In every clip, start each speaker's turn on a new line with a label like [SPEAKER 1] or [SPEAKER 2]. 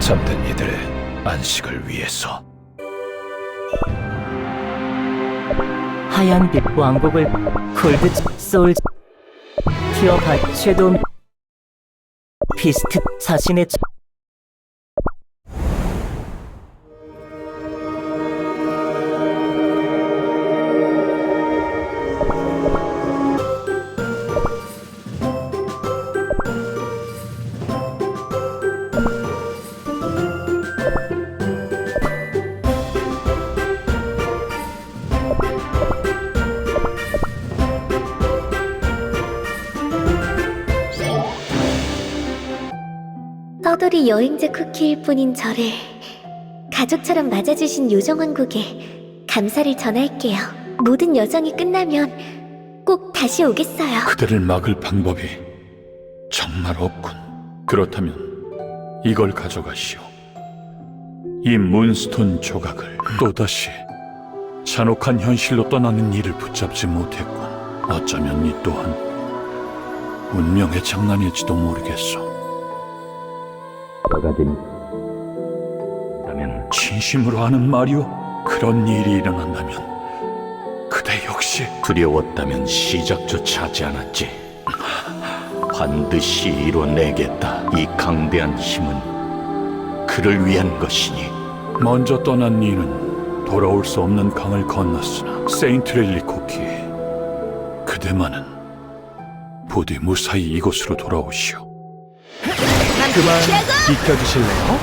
[SPEAKER 1] 잠든 이들의 안식을 위해서.
[SPEAKER 2] 하얀빛 왕국을 콜드 소울 티어바 섀도우 비스트 자신의
[SPEAKER 3] 떠돌이 여행자 쿠키일 뿐인 저를 가족처럼 맞아주신 요정왕국에 감사를 전할게요. 모든 여정이 끝나면 꼭 다시 오겠어요.
[SPEAKER 1] 그들을 막을 방법이 정말 없군. 그렇다면 이걸 가져가시오. 이 문스톤 조각을. 또다시 잔혹한 현실로 떠나는 일을 붙잡지 못했군. 어쩌면 이 또한 운명의 장난일지도 모르겠어. 라면 진심으로 하는 말이오? 그런 일이 일어난다면 그대 역시
[SPEAKER 4] 두려웠다면 시작조차 하지 않았지. 반드시 이뤄내겠다. 이 강대한 힘은 그를 위한 것이니.
[SPEAKER 1] 먼저 떠난 이는 돌아올 수 없는 강을 건넜으나 세인트렐리 쿠키, 그대만은 부디 무사히 이곳으로 돌아오시오.
[SPEAKER 5] 그만 비켜주실래요?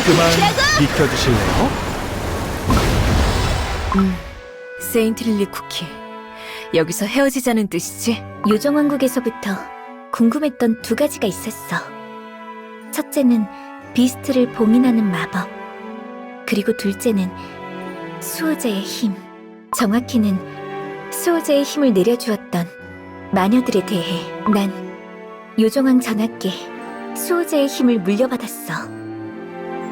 [SPEAKER 5] 그만 비켜주실래요?
[SPEAKER 6] 세인트릴리 쿠키, 여기서 헤어지자는 뜻이지?
[SPEAKER 3] 요정왕국에서부터 궁금했던 두 가지가 있었어. 첫째는 비스트를 봉인하는 마법, 그리고 둘째는 수호자의 힘. 정확히는 수호자의 힘을 내려주었던 마녀들에 대해 난 요정왕 전하께 수호자의 힘을 물려받았어.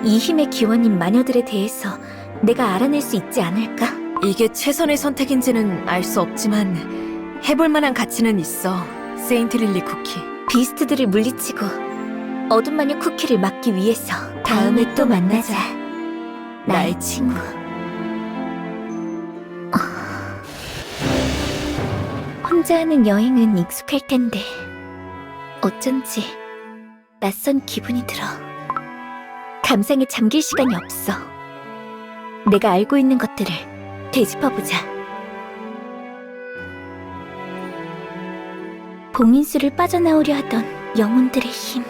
[SPEAKER 3] 이 힘의 기원인 마녀들에 대해서 내가 알아낼 수 있지 않을까?
[SPEAKER 6] 이게 최선의 선택인지는 알 수 없지만 해볼 만한 가치는 있어, 세인트릴리 쿠키.
[SPEAKER 3] 비스트들을 물리치고 어둠 마녀 쿠키를 막기 위해서 다음에 또 만나자, 나의 친구. 혼자 하는 여행은 익숙할 텐데 어쩐지 낯선 기분이 들어. 감상에 잠길 시간이 없어. 내가 알고 있는 것들을 되짚어보자. 봉인수를 빠져나오려 하던 영혼들의 힘,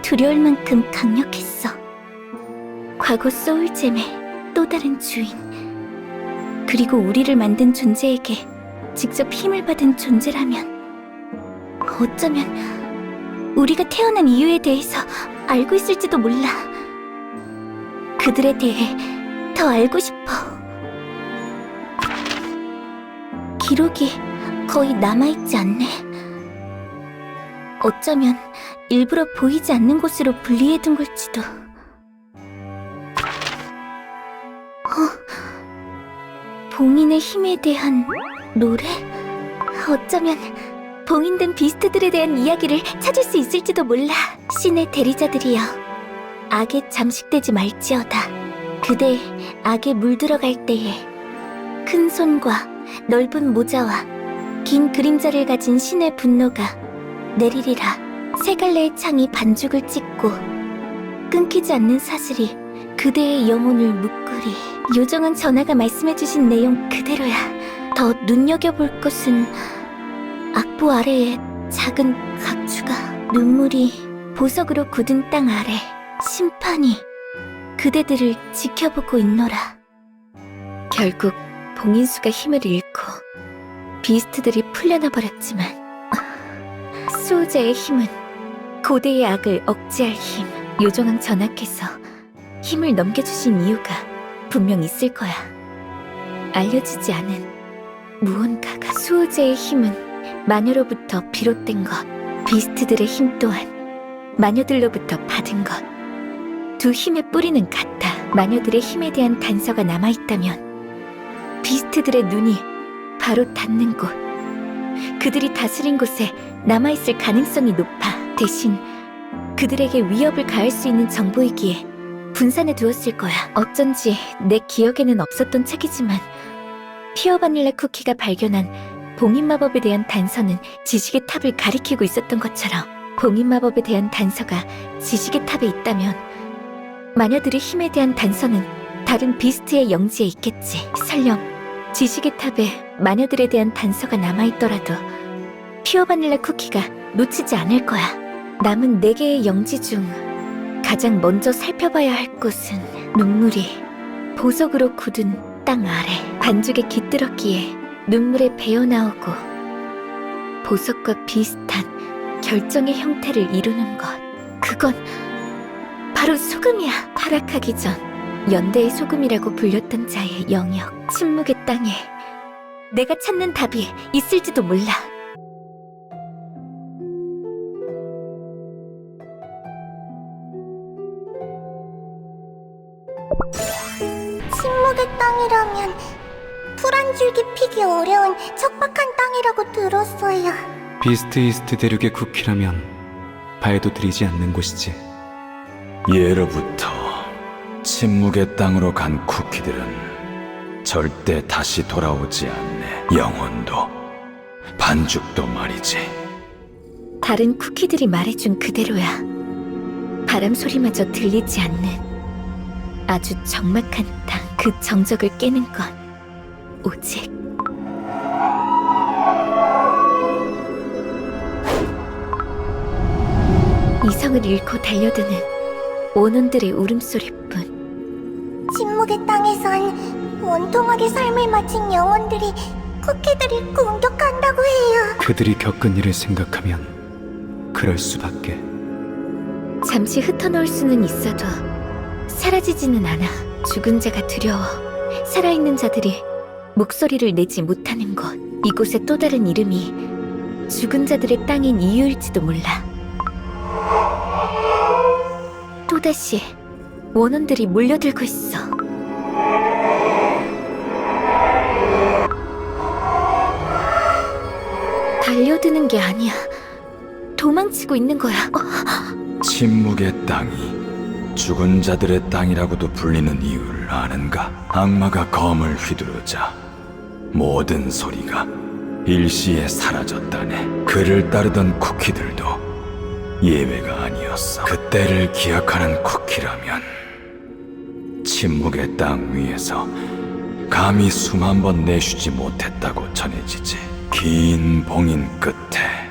[SPEAKER 3] 두려울 만큼 강력했어. 과거 소울잼의 또 다른 주인, 그리고 우리를 만든 존재에게 직접 힘을 받은 존재라면 어쩌면 우리가 태어난 이유에 대해서 알고 있을지도 몰라. 그들에 대해 더 알고 싶어. 기록이 거의 남아있지 않네. 어쩌면 일부러 보이지 않는 곳으로 분리해둔 걸지도. 봉인의 힘에 대한 노래? 어쩌면 봉인된 비스트들에 대한 이야기를 찾을 수 있을지도 몰라. 신의 대리자들이여, 악에 잠식되지 말지어다. 그대 악에 물들어갈 때에 큰 손과 넓은 모자와 긴 그림자를 가진 신의 분노가 내리리라. 세 갈래의 창이 반죽을 찢고 끊기지 않는 사슬이 그대의 영혼을 묶으리. 요정왕 전하가 말씀해주신 내용 그대로야. 더 눈여겨볼 것은 악보 아래에 작은 각주가, 눈물이 보석으로 굳은 땅 아래 심판이 그대들을 지켜보고 있노라. 결국 봉인수가 힘을 잃고 비스트들이 풀려나 버렸지만 수호자의 힘은 고대의 악을 억제할 힘. 요정왕 전하께서 힘을 넘겨주신 이유가 분명 있을 거야. 알려지지 않은 무언가가. 수호자의 힘은 마녀로부터 비롯된 것, 비스트들의 힘 또한 마녀들로부터 받은 것. 두 힘의 뿌리는 같아. 마녀들의 힘에 대한 단서가 남아있다면 비스트들의 눈이 바로 닿는 곳, 그들이 다스린 곳에 남아있을 가능성이 높아. 대신 그 그들에게 위협을 가할 수 있는 정보이기에 분산해 두었을 거야. 어쩐지 내 기억에는 없었던 책이지만 피어 바닐라 쿠키가 발견한 봉인 마법에 대한 단서는 지식의 탑을 가리키고 있었던 것처럼 봉인 마법에 대한 단서가 지식의 탑에 있다면 마녀들의 힘에 대한 단서는 다른 비스트의 영지에 있겠지. 설령 지식의 탑에 마녀들에 대한 단서가 남아있더라도 피어 바닐라 쿠키가 놓치지 않을 거야. 남은 4개의 영지 중 가장 먼저 살펴봐야 할 곳은 눈물이 보석으로 굳은 땅 아래 반죽에 깃들었기에 눈물에 배어나오고 보석과 비슷한 결정의 형태를 이루는 것. 그건 바로 소금이야. 타락하기 전 연대의 소금이라고 불렸던 자의 영역. 침묵의 땅에 내가 찾는 답이 있을지도 몰라.
[SPEAKER 7] 침묵의 땅이라면 풀 한 줄기 피기 어려운 척박한 땅이라고 들었어요.
[SPEAKER 5] 비스트 이스트 대륙의 쿠키라면 발도 들이지 않는 곳이지.
[SPEAKER 1] 예로부터 침묵의 땅으로 간 쿠키들은 절대 다시 돌아오지 않네. 영혼도 반죽도 말이지.
[SPEAKER 3] 다른 쿠키들이 말해준 그대로야. 바람 소리마저 들리지 않는 아주 적막한 땅. 그 정적을 깨는 건 오직 이성을 잃고 달려드는 원혼들의 울음소리뿐.
[SPEAKER 7] 침묵의 땅에선 원통하게 삶을 마친 영혼들이 쿠키들을 공격한다고 해요.
[SPEAKER 5] 그들이 겪은 일을 생각하면 그럴 수밖에.
[SPEAKER 3] 잠시 흩어놓을 수는 있어도 사라지지는 않아. 죽은 자가 두려워 살아있는 자들이 목소리를 내지 못하는 곳. 이곳의 또 다른 이름이 죽은 자들의 땅인 이유일지도 몰라. 또다시 원혼들이 몰려들고 있어. 달려드는 게 아니야. 도망치고 있는 거야.
[SPEAKER 1] 침묵의 땅이 죽은 자들의 땅이라고도 불리는 이유를 아는가? 악마가 검을 휘두르자 모든 소리가 일시에 사라졌다네. 그를 따르던 쿠키들도 예외가 아니었어. 그때를 기억하는 쿠키라면 침묵의 땅 위에서 감히 숨 한 번 내쉬지 못했다고 전해지지. 긴 봉인 끝에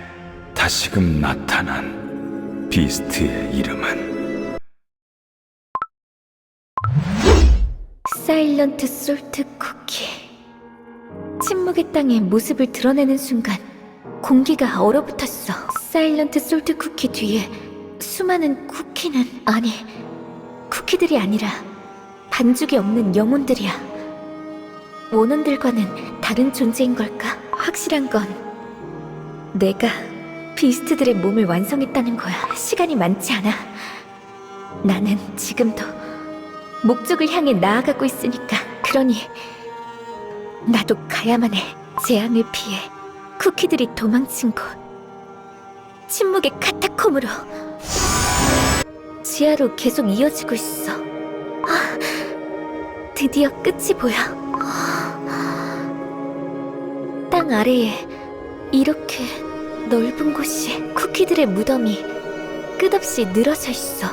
[SPEAKER 1] 다시금 나타난 비스트의 이름은
[SPEAKER 3] 사일런트 솔트 쿠키. 침묵의 땅에 모습을 드러내는 순간 공기가 얼어붙었어. 사일런트 솔트 쿠키 뒤에 수많은 쿠키는, 아니, 쿠키들이 아니라 반죽이 없는 영혼들이야. 원혼들과는 다른 존재인 걸까? 확실한 건 내가 비스트들의 몸을 완성했다는 거야. 시간이 많지 않아. 나는 지금도 목적을 향해 나아가고 있으니까. 그러니 나도 가야만 해. 재앙을 피해 쿠키들이 도망친 곳, 침묵의 카타콤으로. 지하로 계속 이어지고 있어. 드디어 끝이 보여. 땅 아래에 이렇게 넓은 곳이, 쿠키들의 무덤이 끝없이 늘어서 있어.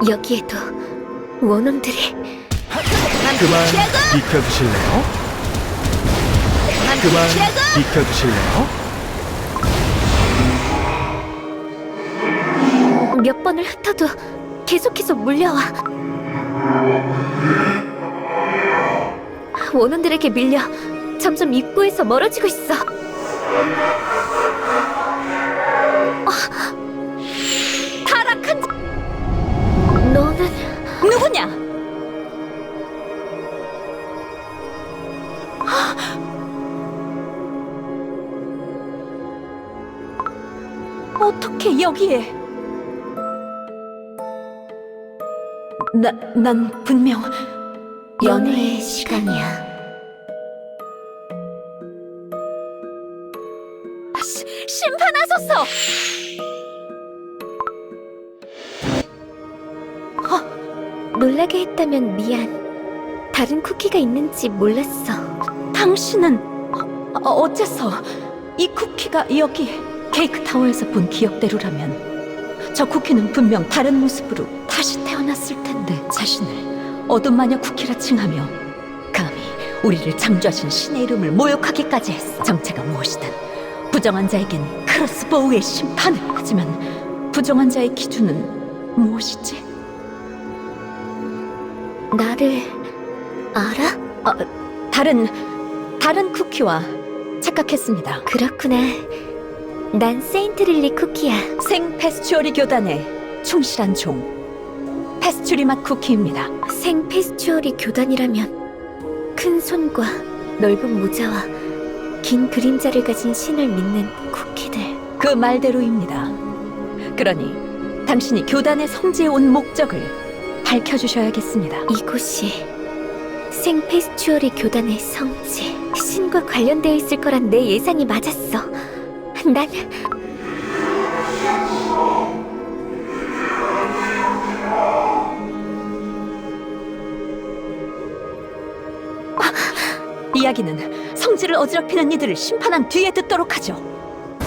[SPEAKER 3] 여기에도 원혼들이.
[SPEAKER 5] 그만 비켜주실래요? 그만 비켜주실래요?
[SPEAKER 3] 몇 번을 흩어도 계속해서 물려와. 원혼들에게 밀려 점점 입구에서 멀어지고 있어. 타락한 자. 너는 누구냐?
[SPEAKER 6] 어떻게 여기에? 난 분명
[SPEAKER 3] 연회의 시간이야.
[SPEAKER 6] 심판하소서!
[SPEAKER 3] 놀라게 했다면 미안. 다른 쿠키가 있는지 몰랐어.
[SPEAKER 6] 당신은 어째서 이 쿠키가 여기? 케이크 타워에서 본 기억대로라면 저 쿠키는 분명 다른 모습으로 다시 태어났을 텐데 자신을 어둠 마녀 쿠키라 칭하며 감히 우리를 창조하신 신의 이름을 모욕하기까지 했어. 정체가 무엇이든 부정한 자에겐 크로스보우의 심판을. 하지만 부정한 자의 기준은 무엇이지?
[SPEAKER 3] 나를 알아?
[SPEAKER 6] 다른 쿠키와 착각했습니다.
[SPEAKER 3] 그렇구나. 난 세인트릴리 쿠키야.
[SPEAKER 6] 생 페스츄어리 교단의 충실한 종 페스츄리 맛 쿠키입니다.
[SPEAKER 3] 생 페스츄어리 교단이라면 큰 손과 넓은 모자와 긴 그림자를 가진 신을 믿는 쿠키들.
[SPEAKER 6] 그 말대로입니다. 그러니 당신이 교단의 성지에 온 목적을 밝혀주셔야겠습니다.
[SPEAKER 3] 이곳이 생 페스츄어리 교단의 성지. 신과 관련되어 있을 거란 내 예상이 맞았어. 난
[SPEAKER 6] 이야기는 성지를 어지럽히는 이들을 심판한 뒤에 듣도록 하죠.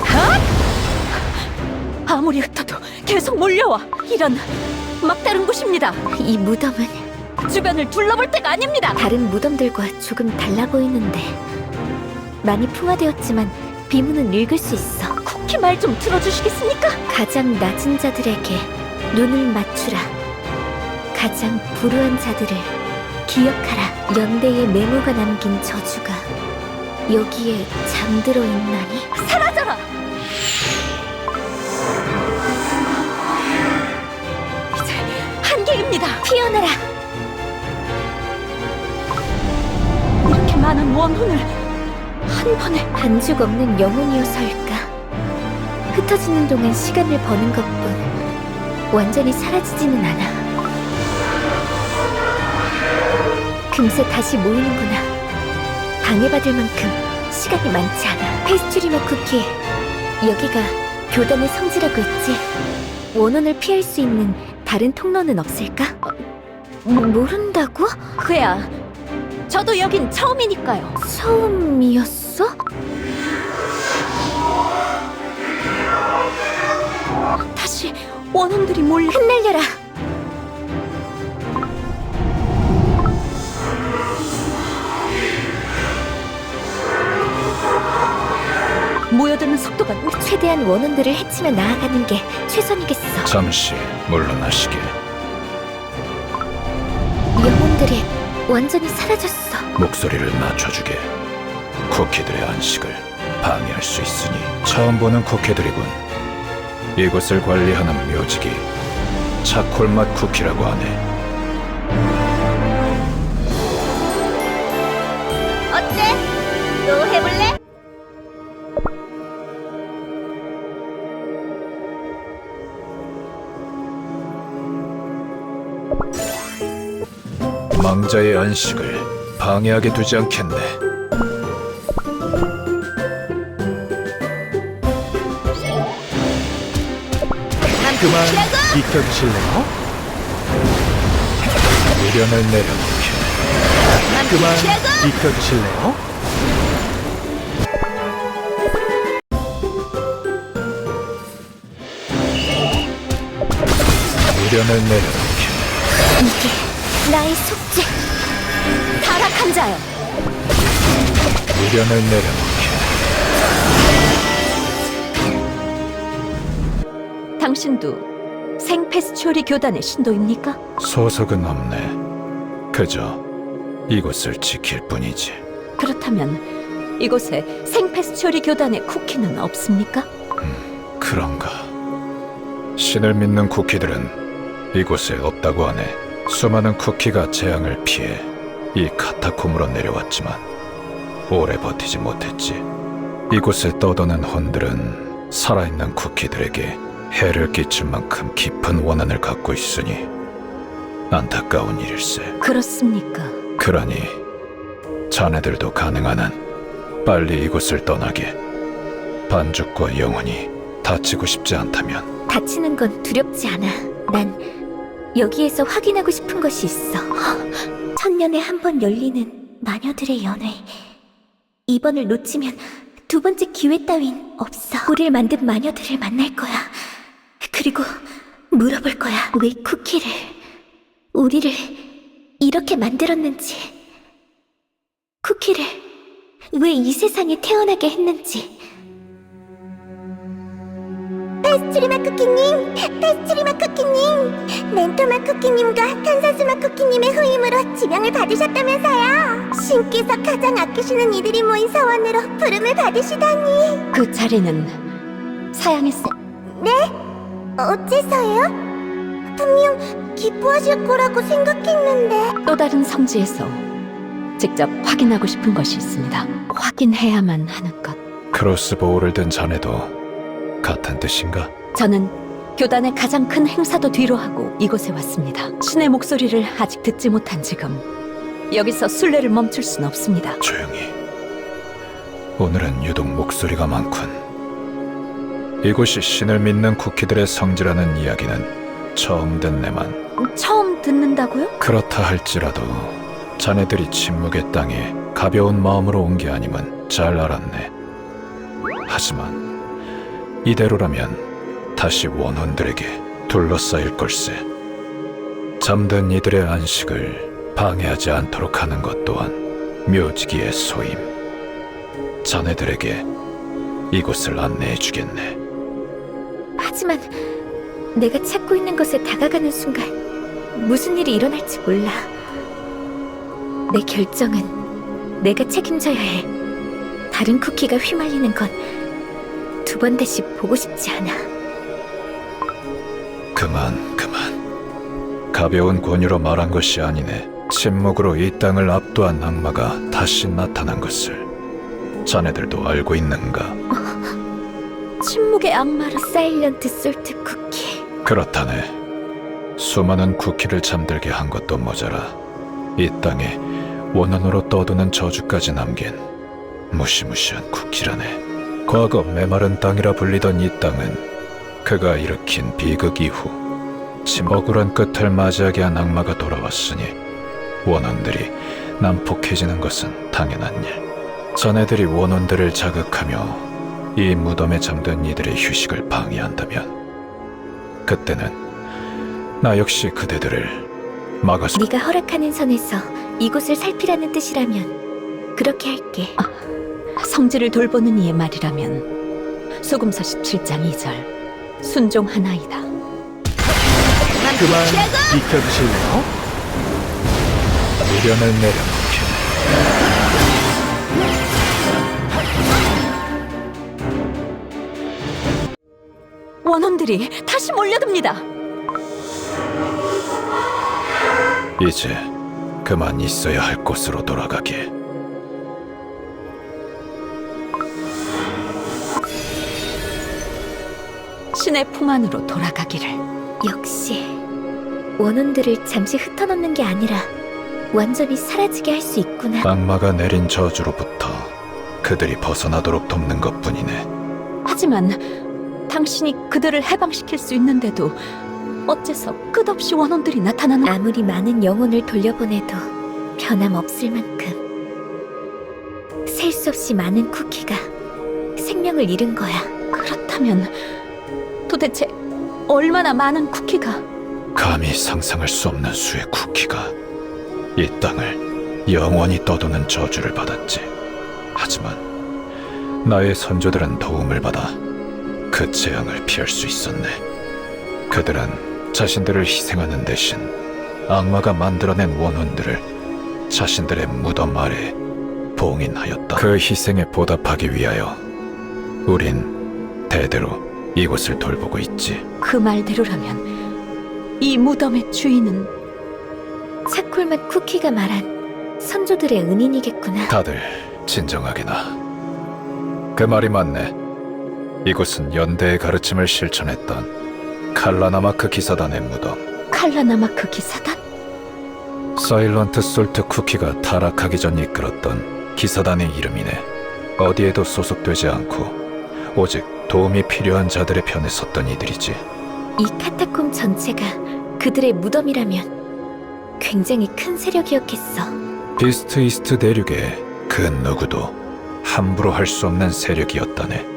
[SPEAKER 6] 하! 아무리 흩어도 계속 몰려와. 이런 막다른 곳입니다.
[SPEAKER 3] 이 무덤은
[SPEAKER 6] 주변을 둘러볼 때가 아닙니다.
[SPEAKER 3] 다른 무덤들과 조금 달라 보이는데 많이 풍화되었지만 비문은 읽을 수 있어.
[SPEAKER 6] 쿠키 말 좀 들어주시겠습니까?
[SPEAKER 3] 가장 낮은 자들에게 눈을 맞추라. 가장 불우한 자들을 기억하라. 연대의 메모가 남긴 저주가 여기에 잠들어 있나니?
[SPEAKER 6] 사라져라! 이제 한계입니다.
[SPEAKER 3] 피어나라.
[SPEAKER 6] 이렇게 많은 원혼을 한 번에.
[SPEAKER 3] 반죽 없는 영혼이어서일까? 흩어지는 동안 시간을 버는 것뿐 완전히 사라지지는 않아. 금세 다시 모이는구나. 방해받을 만큼 시간이 많지 않아. 페스츄리모 쿠키, 여기가 교단의 성지라고 했지? 원혼을 피할 수 있는 다른 통로는 없을까? 모른다고?
[SPEAKER 6] 그야 저도 여긴 처음이니까요.
[SPEAKER 3] 처음이었어?
[SPEAKER 6] 다시 원혼들이 몰려.
[SPEAKER 3] 흩날려라.
[SPEAKER 6] 모여드는 속도가
[SPEAKER 3] 최대한 원혼들을 해치며 나아가는 게 최선이겠어.
[SPEAKER 1] 잠시 물러나시게.
[SPEAKER 3] 영혼들이 완전히 사라졌어.
[SPEAKER 1] 목소리를 낮춰주게. 쿠키들의 안식을 방해할 수 있으니. 처음 보는 쿠키들이군. 이곳을 관리하는 묘직이 차콜맛 쿠키라고 하네.
[SPEAKER 3] 어때? 또 해볼래?
[SPEAKER 1] 망자의 안식을 방해하게 두지 않겠네. 그만 비켜주실래요? 미련을 내려놓게. 그만 비켜주실래요? 미련을 내려놓게.
[SPEAKER 3] 이게 나의 속죄.
[SPEAKER 6] 타락한 자여.
[SPEAKER 1] 미련을 내려놓게.
[SPEAKER 6] 당신도 생 페스츄어리 교단의 신도입니까?
[SPEAKER 1] 소속은 없네. 그저 이곳을 지킬 뿐이지.
[SPEAKER 6] 그렇다면 이곳에 생 페스츄어리 교단의 쿠키는 없습니까?
[SPEAKER 1] 그런가. 신을 믿는 쿠키들은 이곳에 없다고 하네. 수많은 쿠키가 재앙을 피해 이 카타콤으로 내려왔지만 오래 버티지 못했지. 이곳을 떠도는 혼들은
[SPEAKER 8] 살아있는 쿠키들에게 해를 끼칠 만큼 깊은 원한을 갖고 있으니 안타까운 일일세.
[SPEAKER 6] 그렇습니까?
[SPEAKER 8] 그러니 자네들도 가능한 한 빨리 이곳을 떠나게. 반죽과 영혼이 다치고 싶지 않다면.
[SPEAKER 3] 다치는 건 두렵지 않아. 난 여기에서 확인하고 싶은 것이 있어. 천년에 한 번 열리는 마녀들의 연회. 이번을 놓치면 두 번째 기회 따윈 없어. 우리를 만든 마녀들을 만날 거야. 그리고 물어볼 거야. 왜 쿠키를, 우리를 이렇게 만들었는지. 쿠키를 왜 이 세상에 태어나게 했는지.
[SPEAKER 7] 페스츄리맛 쿠키님, 페스츄리맛 쿠키님, 멘토맛 쿠키님과 탄산수맛 쿠키님의 후임으로 지명을 받으셨다면서요. 신께서 가장 아끼시는 이들이 모인 서원으로 부름을 받으시다니.
[SPEAKER 6] 그 자리는 사양했어.
[SPEAKER 7] 네? 어째서요? 분명 기뻐하실 거라고 생각했는데.
[SPEAKER 6] 또 다른 성지에서 직접 확인하고 싶은 것이 있습니다. 확인해야만 하는 것.
[SPEAKER 8] 크로스보우를 든 자네도 같은 뜻인가?
[SPEAKER 6] 저는 교단의 가장 큰 행사도 뒤로하고 이곳에 왔습니다. 신의 목소리를 아직 듣지 못한 지금 여기서 순례를 멈출 순 없습니다.
[SPEAKER 8] 조용히. 오늘은 유독 목소리가 많군. 이곳이 신을 믿는 쿠키들의 성지라는 이야기는 처음 듣네만.
[SPEAKER 6] 처음 듣는다고요?
[SPEAKER 8] 그렇다 할지라도 자네들이 침묵의 땅에 가벼운 마음으로 온 게 아님은 잘 알았네. 하지만 이대로라면 다시 원혼들에게 둘러싸일 걸세. 잠든 이들의 안식을 방해하지 않도록 하는 것 또한 묘지기의 소임. 자네들에게 이곳을 안내해 주겠네.
[SPEAKER 3] 하지만 내가 찾고 있는 것에 다가가는 순간 무슨 일이 일어날지 몰라. 내 결정은 내가 책임져야 해. 다른 쿠키가 휘말리는 건 두 번 다시 보고 싶지 않아.
[SPEAKER 8] 그만. 가벼운 권유로 말한 것이 아니네. 침묵으로 이 땅을 압도한 악마가 다시 나타난 것을 자네들도 알고 있는가?
[SPEAKER 6] 침묵의 악마로
[SPEAKER 3] 사일런트 솔트 쿠키.
[SPEAKER 8] 그렇다네. 수많은 쿠키를 잠들게 한 것도 모자라 이 땅에 원한으로 떠도는 저주까지 남긴 무시무시한 쿠키라네. 과거 메마른 땅이라 불리던 이 땅은 그가 일으킨 비극 이후 억울한 끝을 맞이하게 한 악마가 돌아왔으니 원혼들이 난폭해지는 것은 당연한 일. 자네들이 원혼들을 자극하며 이 무덤에 잠든 이들의 휴식을 방해한다면 그때는 나 역시 그대들을 막아서.
[SPEAKER 3] 네가 허락하는 선에서 이곳을 살피라는 뜻이라면 그렇게 할게.
[SPEAKER 6] 성지를 돌보는 이의 말이라면 소금서시 7장 2절 순종하나이다.
[SPEAKER 1] 그만 비켜주실래요?
[SPEAKER 8] 미련을 내려놓게.
[SPEAKER 6] 원혼들이 다시 몰려듭니다.
[SPEAKER 8] 이제 그만 있어야 할 곳으로 돌아가게.
[SPEAKER 6] 신의 품 안으로 돌아가기를.
[SPEAKER 3] 역시 원혼들을 잠시 흩어놓는 게 아니라 완전히 사라지게 할 수 있구나.
[SPEAKER 8] 악마가 내린 저주로부터 그들이 벗어나도록 돕는 것뿐이네.
[SPEAKER 6] 하지만 당신이 그들을 해방시킬 수 있는데도 어째서 끝없이 원혼들이 나타나는.
[SPEAKER 3] 아무리 많은 영혼을 돌려보내도 변함없을 만큼 셀 수 없이 많은 쿠키가 생명을 잃은 거야.
[SPEAKER 6] 그렇다면 도대체 얼마나 많은 쿠키가.
[SPEAKER 8] 감히 상상할 수 없는 수의 쿠키가 이 땅을 영원히 떠도는 저주를 받았지. 하지만 나의 선조들은 도움을 받아 그 재앙을 피할 수 있었네. 그들은 자신들을 희생하는 대신 악마가 만들어낸 원혼들을 자신들의 무덤 아래 봉인하였다. 그 희생에 보답하기 위하여 우린 대대로 이곳을 돌보고 있지.
[SPEAKER 6] 그 말대로라면 이 무덤의 주인은
[SPEAKER 3] 차콜맛 쿠키가 말한 선조들의 은인이겠구나.
[SPEAKER 8] 다들 진정하게나. 그 말이 맞네. 이곳은 연대의 가르침을 실천했던 칼라나마크 기사단의 무덤.
[SPEAKER 6] 칼라나마크 기사단?
[SPEAKER 8] 사일런트 솔트 쿠키가 타락하기 전 이끌었던 기사단의 이름이네. 어디에도 소속되지 않고 오직 도움이 필요한 자들의 편에 섰던 이들이지.
[SPEAKER 3] 이 카타콤 전체가 그들의 무덤이라면 굉장히 큰 세력이었겠어.
[SPEAKER 8] 비스트 이스트 대륙의 그 누구도 함부로 할 수 없는 세력이었다네.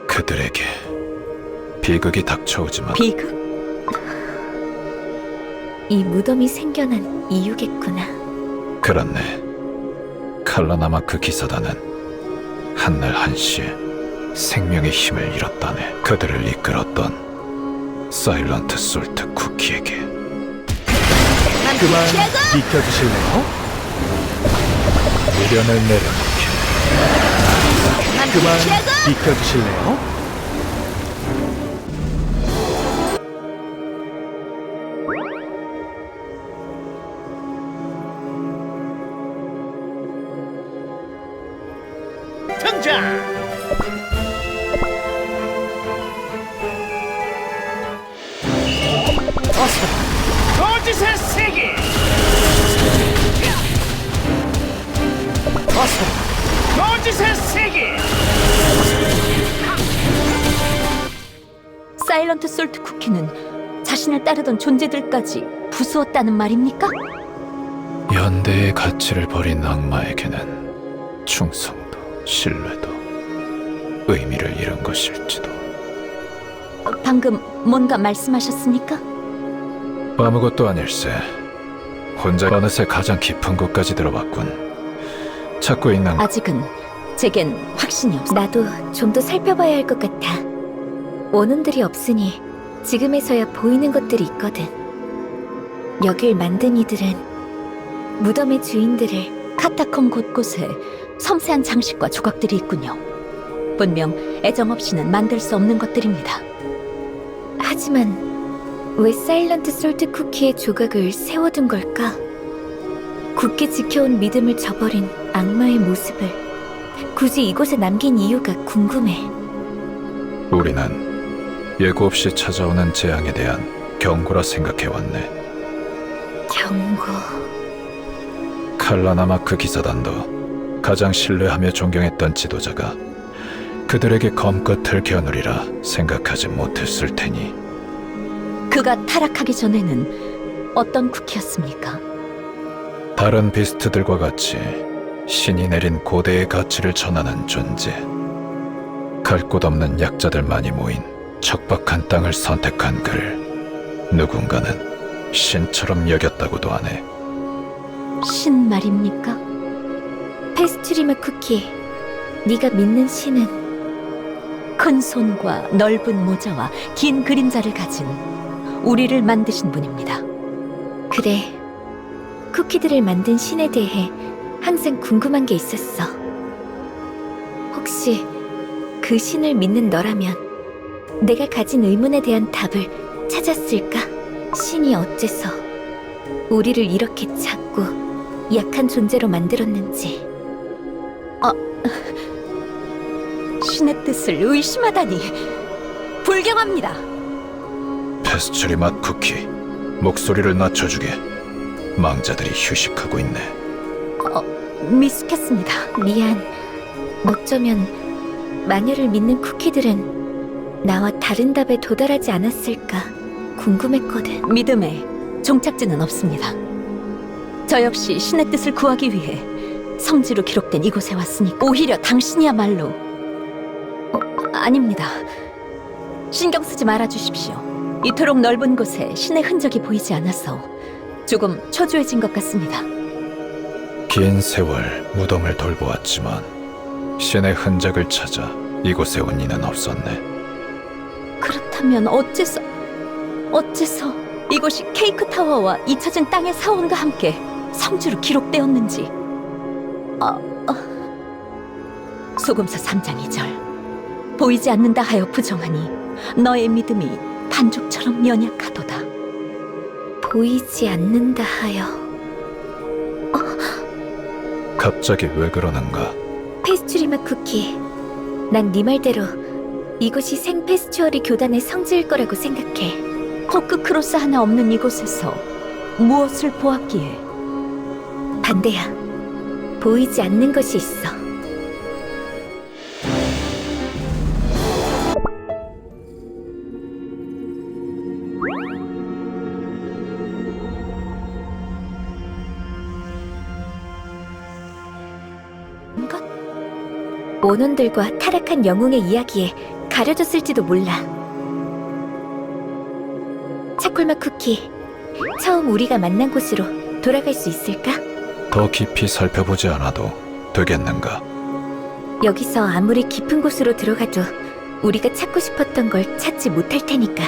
[SPEAKER 8] 그들에게 비극이 닥쳐오지만
[SPEAKER 6] 비극?
[SPEAKER 3] 이 무덤이 생겨난 이유겠구나.
[SPEAKER 8] 그렇네. 칼라나마크 기사단은 한날 한시에 생명의 힘을 잃었다네. 그들을 이끌었던 사일런트 솔트 쿠키에게.
[SPEAKER 1] 그만 비켜주실래요?
[SPEAKER 8] 미련을 내려놓게.
[SPEAKER 1] 그만 비켜주실래요?
[SPEAKER 9] 거짓의 세계! 거짓의 세계!
[SPEAKER 6] 사일런트 솔트 쿠키는 자신을 따르던 존재들까지 부수었다는 말입니까?
[SPEAKER 8] 연대의 가치를 버린 악마에게는 충성도, 신뢰도, 의미를 잃은 것일지도.
[SPEAKER 6] 방금 뭔가 말씀하셨습니까?
[SPEAKER 8] 아무것도 아닐세. 혼자 어느새 가장 깊은 곳까지 들어봤군. 찾고 있는
[SPEAKER 6] 아직은 제겐 확신이 없어.
[SPEAKER 3] 나도 좀 더 살펴봐야 할 것 같아. 원혼들이 없으니 지금에서야 보이는 것들이 있거든. 여길 만든 이들은 무덤의 주인들을
[SPEAKER 6] 카타콤 곳곳에 섬세한 장식과 조각들이 있군요. 분명 애정 없이는 만들 수 없는 것들입니다.
[SPEAKER 3] 하지만 왜 사일런트 솔트 쿠키의 조각을 세워둔 걸까? 굳게 지켜온 믿음을 저버린 악마의 모습을 굳이 이곳에 남긴 이유가 궁금해.
[SPEAKER 8] 우리는 예고 없이 찾아오는 재앙에 대한 경고라 생각해왔네.
[SPEAKER 3] 경고.
[SPEAKER 8] 칼라나마크 기사단도 가장 신뢰하며 존경했던 지도자가 그들에게 검끝을 겨누리라 생각하지 못했을 테니.
[SPEAKER 6] 그가 타락하기 전에는 어떤 쿠키였습니까?
[SPEAKER 8] 다른 비스트들과 같이 신이 내린 고대의 가치를 전하는 존재. 갈 곳 없는 약자들만이 모인 척박한 땅을 선택한 그를 누군가는 신처럼 여겼다고도 하네.
[SPEAKER 6] 신 말입니까?
[SPEAKER 3] 페스츄리마 쿠키, 네가 믿는 신은
[SPEAKER 6] 큰 손과 넓은 모자와 긴 그림자를 가진 우리를 만드신 분입니다.
[SPEAKER 3] 그래. 쿠키들을 만든 신에 대해 항상 궁금한 게 있었어. 혹시 그 신을 믿는 너라면 내가 가진 의문에 대한 답을 찾았을까? 신이 어째서 우리를 이렇게 작고 약한 존재로 만들었는지.
[SPEAKER 6] 신의 뜻을 의심하다니 불경합니다.
[SPEAKER 8] 페스츄리 맛 쿠키, 목소리를 낮춰주게. 망자들이 휴식하고 있네.
[SPEAKER 6] 미숙했습니다.
[SPEAKER 3] 미안. 어쩌면 마녀를 믿는 쿠키들은 나와 다른 답에 도달하지 않았을까 궁금했거든.
[SPEAKER 6] 믿음에 종착지는 없습니다. 저 역시 신의 뜻을 구하기 위해 성지로 기록된 이곳에 왔으니까 오히려 당신이야말로 아닙니다. 신경 쓰지 말아주십시오. 이토록 넓은 곳에 신의 흔적이 보이지 않아서 조금 초조해진 것 같습니다.
[SPEAKER 8] 긴 세월 무덤을 돌보았지만 신의 흔적을 찾아 이곳에 온 이는 없었네.
[SPEAKER 6] 그렇다면 어째서 이곳이 케이크 타워와 잊혀진 땅의 사원과 함께 성지로 기록되었는지. 소금서 3장 2절. 보이지 않는다 하여 부정하니 너의 믿음이 반죽처럼 연약하도다.
[SPEAKER 3] 보이지 않는다 하여.
[SPEAKER 8] 갑자기 왜 그러는가?
[SPEAKER 3] 페스츄리마 쿠키, 난 네 말대로 이곳이 생페스츄어리 교단의 성지일 거라고 생각해.
[SPEAKER 6] 호크크로스 하나 없는 이곳에서 무엇을 보았기에?
[SPEAKER 3] 반대야. 보이지 않는 것이 있어.
[SPEAKER 6] 것?
[SPEAKER 3] 원혼들과 타락한 영웅의 이야기에 가려졌을지도 몰라. 차콜맛 쿠키, 처음 우리가 만난 곳으로 돌아갈 수 있을까?
[SPEAKER 8] 더 깊이 살펴보지 않아도 되겠는가?
[SPEAKER 3] 여기서 아무리 깊은 곳으로 들어가도 우리가 찾고 싶었던 걸 찾지 못할 테니까.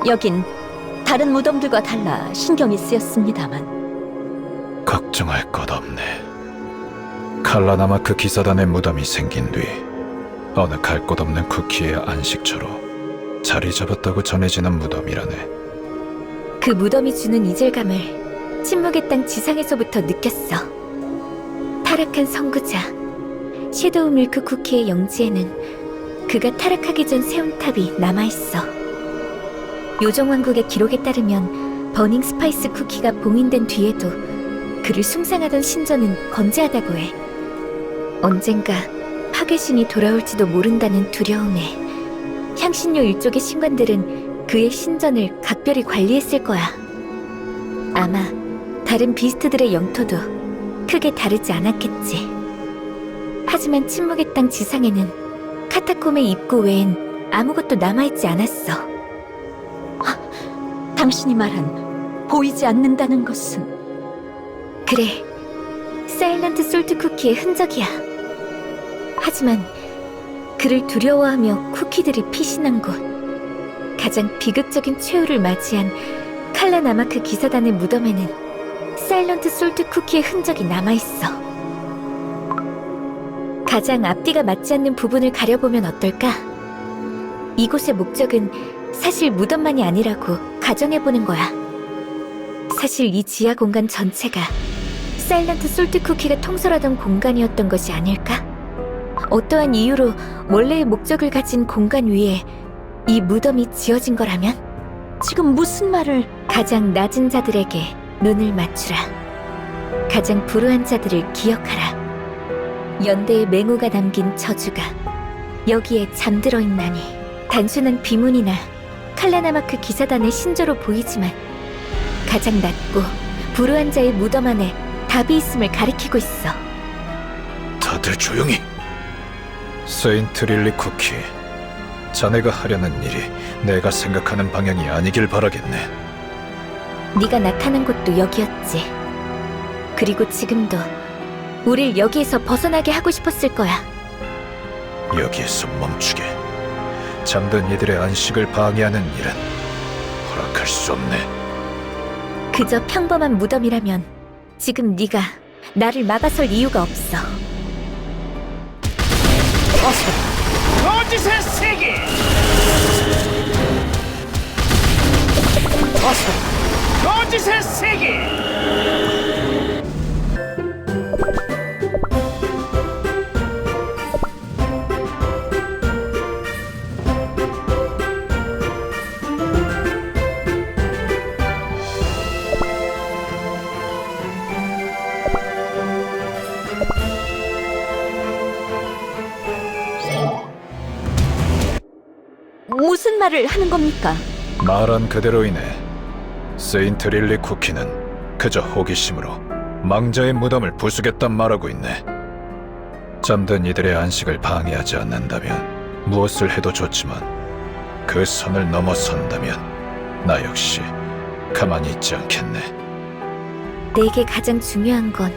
[SPEAKER 6] 여긴 다른 무덤들과 달라 신경이 쓰였습니다만
[SPEAKER 8] 걱정할 것 없네. 칼라나마크 기사단의 무덤이 생긴 뒤 어느 갈 곳 없는 쿠키의 안식처로 자리 잡았다고 전해지는 무덤이라네.
[SPEAKER 3] 그 무덤이 주는 이질감을 침묵의 땅 지상에서부터 느꼈어. 타락한 선구자 섀도우 밀크 쿠키의 영지에는 그가 타락하기 전 세운 탑이 남아있어. 요정왕국의 기록에 따르면 버닝 스파이스 쿠키가 봉인된 뒤에도 그를 숭상하던 신전은 건재하다고 해. 언젠가 파괴신이 돌아올지도 모른다는 두려움에 향신료 일족의 신관들은 그의 신전을 각별히 관리했을 거야. 아마 다른 비스트들의 영토도 크게 다르지 않았겠지. 하지만 침묵의 땅 지상에는 카타콤의 입구 외엔 아무것도 남아있지 않았어.
[SPEAKER 6] 당신이 말한 보이지 않는다는 것은
[SPEAKER 3] 그래, 사일런트 솔트 쿠키의 흔적이야. 하지만 그를 두려워하며 쿠키들이 피신한 곳, 가장 비극적인 최후를 맞이한 칼라나마크 기사단의 무덤에는 사일런트 솔트 쿠키의 흔적이 남아있어. 가장 앞뒤가 맞지 않는 부분을 가려보면 어떨까? 이곳의 목적은 사실 무덤만이 아니라고 가정해보는 거야. 사실 이 지하 공간 전체가 사일런트 솔트 쿠키가 통솔하던 공간이었던 것이 아닐까? 어떠한 이유로 원래의 목적을 가진 공간 위에 이 무덤이 지어진 거라면?
[SPEAKER 6] 지금 무슨 말을...
[SPEAKER 3] 가장 낮은 자들에게 눈을 맞추라. 가장 불우한 자들을 기억하라. 연대의 맹우가 남긴 저주가 여기에 잠들어 있나니. 단순한 비문이나 칼라나마크 기사단의 신조로 보이지만 가장 낮고 불우한 자의 무덤 안에 답이 있음을 가리키고 있어.
[SPEAKER 8] 다들 조용히. 세인트 릴리 쿠키, 자네가 하려는 일이 내가 생각하는 방향이 아니길 바라겠네.
[SPEAKER 3] 네가 나타난 곳도 여기였지. 그리고 지금도 우릴 여기에서 벗어나게 하고 싶었을 거야.
[SPEAKER 8] 여기에서 멈추게. 잠든 이들의 안식을 방해하는 일은 허락할 수 없네.
[SPEAKER 3] 그저 평범한 무덤이라면 지금 네가 나를 막아설 이유가 없어.
[SPEAKER 9] 거짓의 세계! 거짓의 세계!
[SPEAKER 6] 무슨 말을 하는 겁니까?
[SPEAKER 8] 말한 그대로이네. 세인트 릴리 쿠키는 그저 호기심으로 망자의 무덤을 부수겠단 말하고 있네. 잠든 이들의 안식을 방해하지 않는다면 무엇을 해도 좋지만 그 선을 넘어선다면 나 역시 가만히 있지 않겠네.
[SPEAKER 3] 내게 가장 중요한 건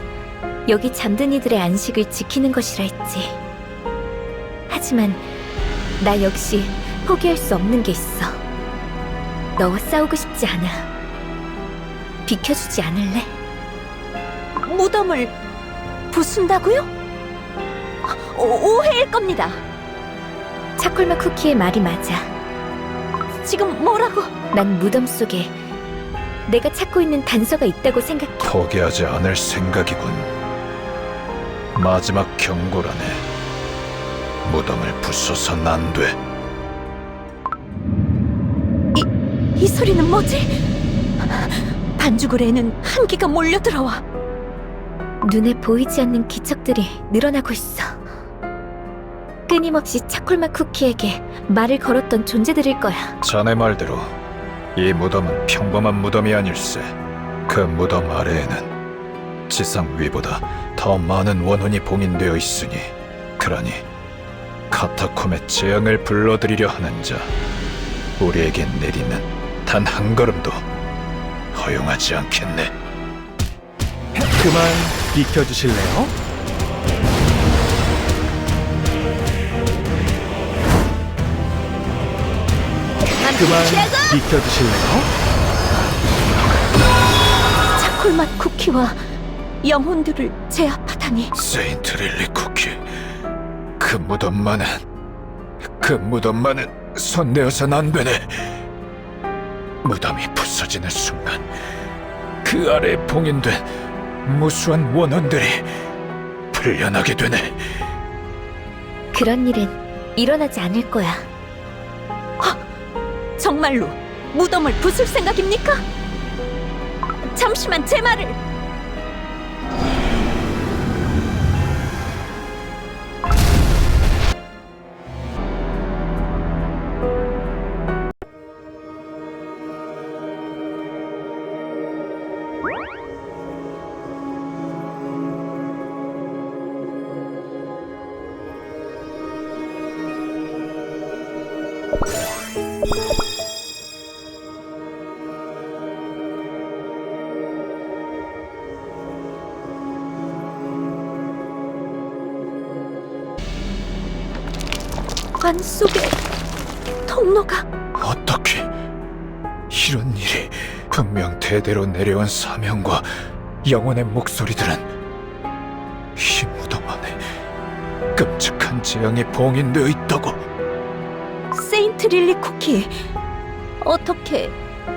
[SPEAKER 3] 여기 잠든 이들의 안식을 지키는 것이라 했지. 하지만 나 역시 포기할 수 없는 게 있어. 너와 싸우고 싶지 않아. 비켜주지 않을래?
[SPEAKER 6] 무덤을 부순다고요? 오해일 겁니다.
[SPEAKER 3] 차콜맛 쿠키의 말이 맞아.
[SPEAKER 6] 지금 뭐라고?
[SPEAKER 3] 난 무덤 속에 내가 찾고 있는 단서가 있다고 생각해.
[SPEAKER 8] 포기하지 않을 생각이군. 마지막 경고라네. 무덤을 부숴선 안 돼.
[SPEAKER 6] 이 소리는 뭐지? 반죽을에는 한기가 몰려들어와.
[SPEAKER 3] 눈에 보이지 않는 기척들이 늘어나고 있어. 끊임없이 차콜맛 쿠키에게 말을 걸었던 존재들일 거야.
[SPEAKER 8] 자네 말대로 이 무덤은 평범한 무덤이 아닐세. 그 무덤 아래에는 지상 위보다 더 많은 원혼이 봉인되어 있으니, 그러니 카타콤의 재앙을 불러들이려 하는 자, 우리에게 내리는 단 한 걸음도 허용하지 않겠네.
[SPEAKER 1] 그만 비켜주실래요? 그만 비켜주실래요?
[SPEAKER 6] 차콜맛 쿠키와 영혼들을 제압하다니.
[SPEAKER 8] 세인트 릴리 쿠키, 그 무덤만은 손내어선 안 되네. 무덤이 부서지는 순간 그 아래에 봉인된 무수한 원혼들이 풀려나게 되네.
[SPEAKER 3] 그런 일은 일어나지 않을 거야.
[SPEAKER 6] 정말로 무덤을 부술 생각입니까? 잠시만 제 말을. 관 속에 통로가.
[SPEAKER 8] 어떻게 이런 일이? 분명 대대로 내려온 사명과 영혼의 목소리들은 이 무덤 안에 끔찍한 재앙이 봉인되어 있다고.
[SPEAKER 6] 세인트 릴리 쿠키, 어떻게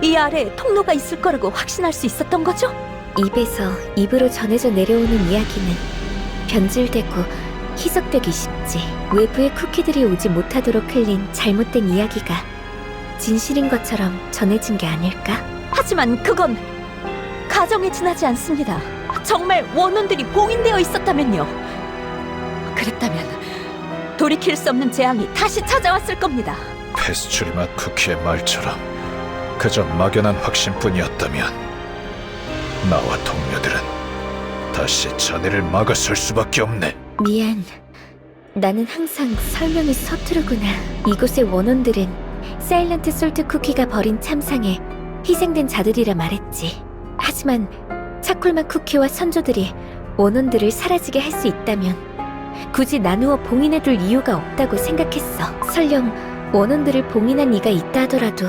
[SPEAKER 6] 이 아래에 통로가 있을 거라고 확신할 수 있었던 거죠?
[SPEAKER 3] 입에서 입으로 전해져 내려오는 이야기는 변질되고 희석되기 쉽지. 외부의 쿠키들이 오지 못하도록 흘린 잘못된 이야기가 진실인 것처럼 전해진 게 아닐까?
[SPEAKER 6] 하지만 그건 가정에 지나지 않습니다. 정말 원혼들이 봉인되어 있었다면요. 그랬다면 돌이킬 수 없는 재앙이 다시 찾아왔을 겁니다.
[SPEAKER 8] 페스츄리 맛 쿠키의 말처럼 그저 막연한 확신뿐이었다면 나와 동료들은 다시 자네를 막아설 수밖에 없네.
[SPEAKER 3] 미안. 나는 항상 설명이 서투르구나. 이곳의 원혼들은 사일런트 솔트 쿠키가 벌인 참상에 희생된 자들이라 말했지. 하지만 차콜맛 쿠키와 선조들이 원혼들을 사라지게 할 수 있다면 굳이 나누어 봉인해둘 이유가 없다고 생각했어. 설령 원혼들을 봉인한 이가 있다 하더라도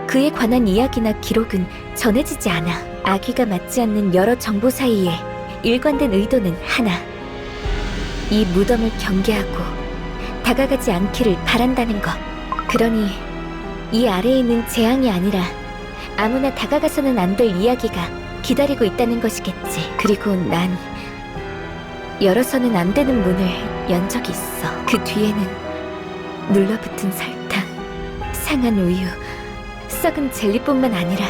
[SPEAKER 3] 그에 관한 이야기나 기록은 전해지지 않아. 아귀가 맞지 않는 여러 정보 사이에 일관된 의도는 하나. 이 무덤을 경계하고 다가가지 않기를 바란다는 것. 그러니 이 아래에 있는 재앙이 아니라 아무나 다가가서는 안 될 이야기가 기다리고 있다는 것이겠지. 그리고 난 열어서는 안 되는 문을 연 적이 있어. 그 뒤에는 눌러붙은 설탕, 상한 우유, 썩은 젤리뿐만 아니라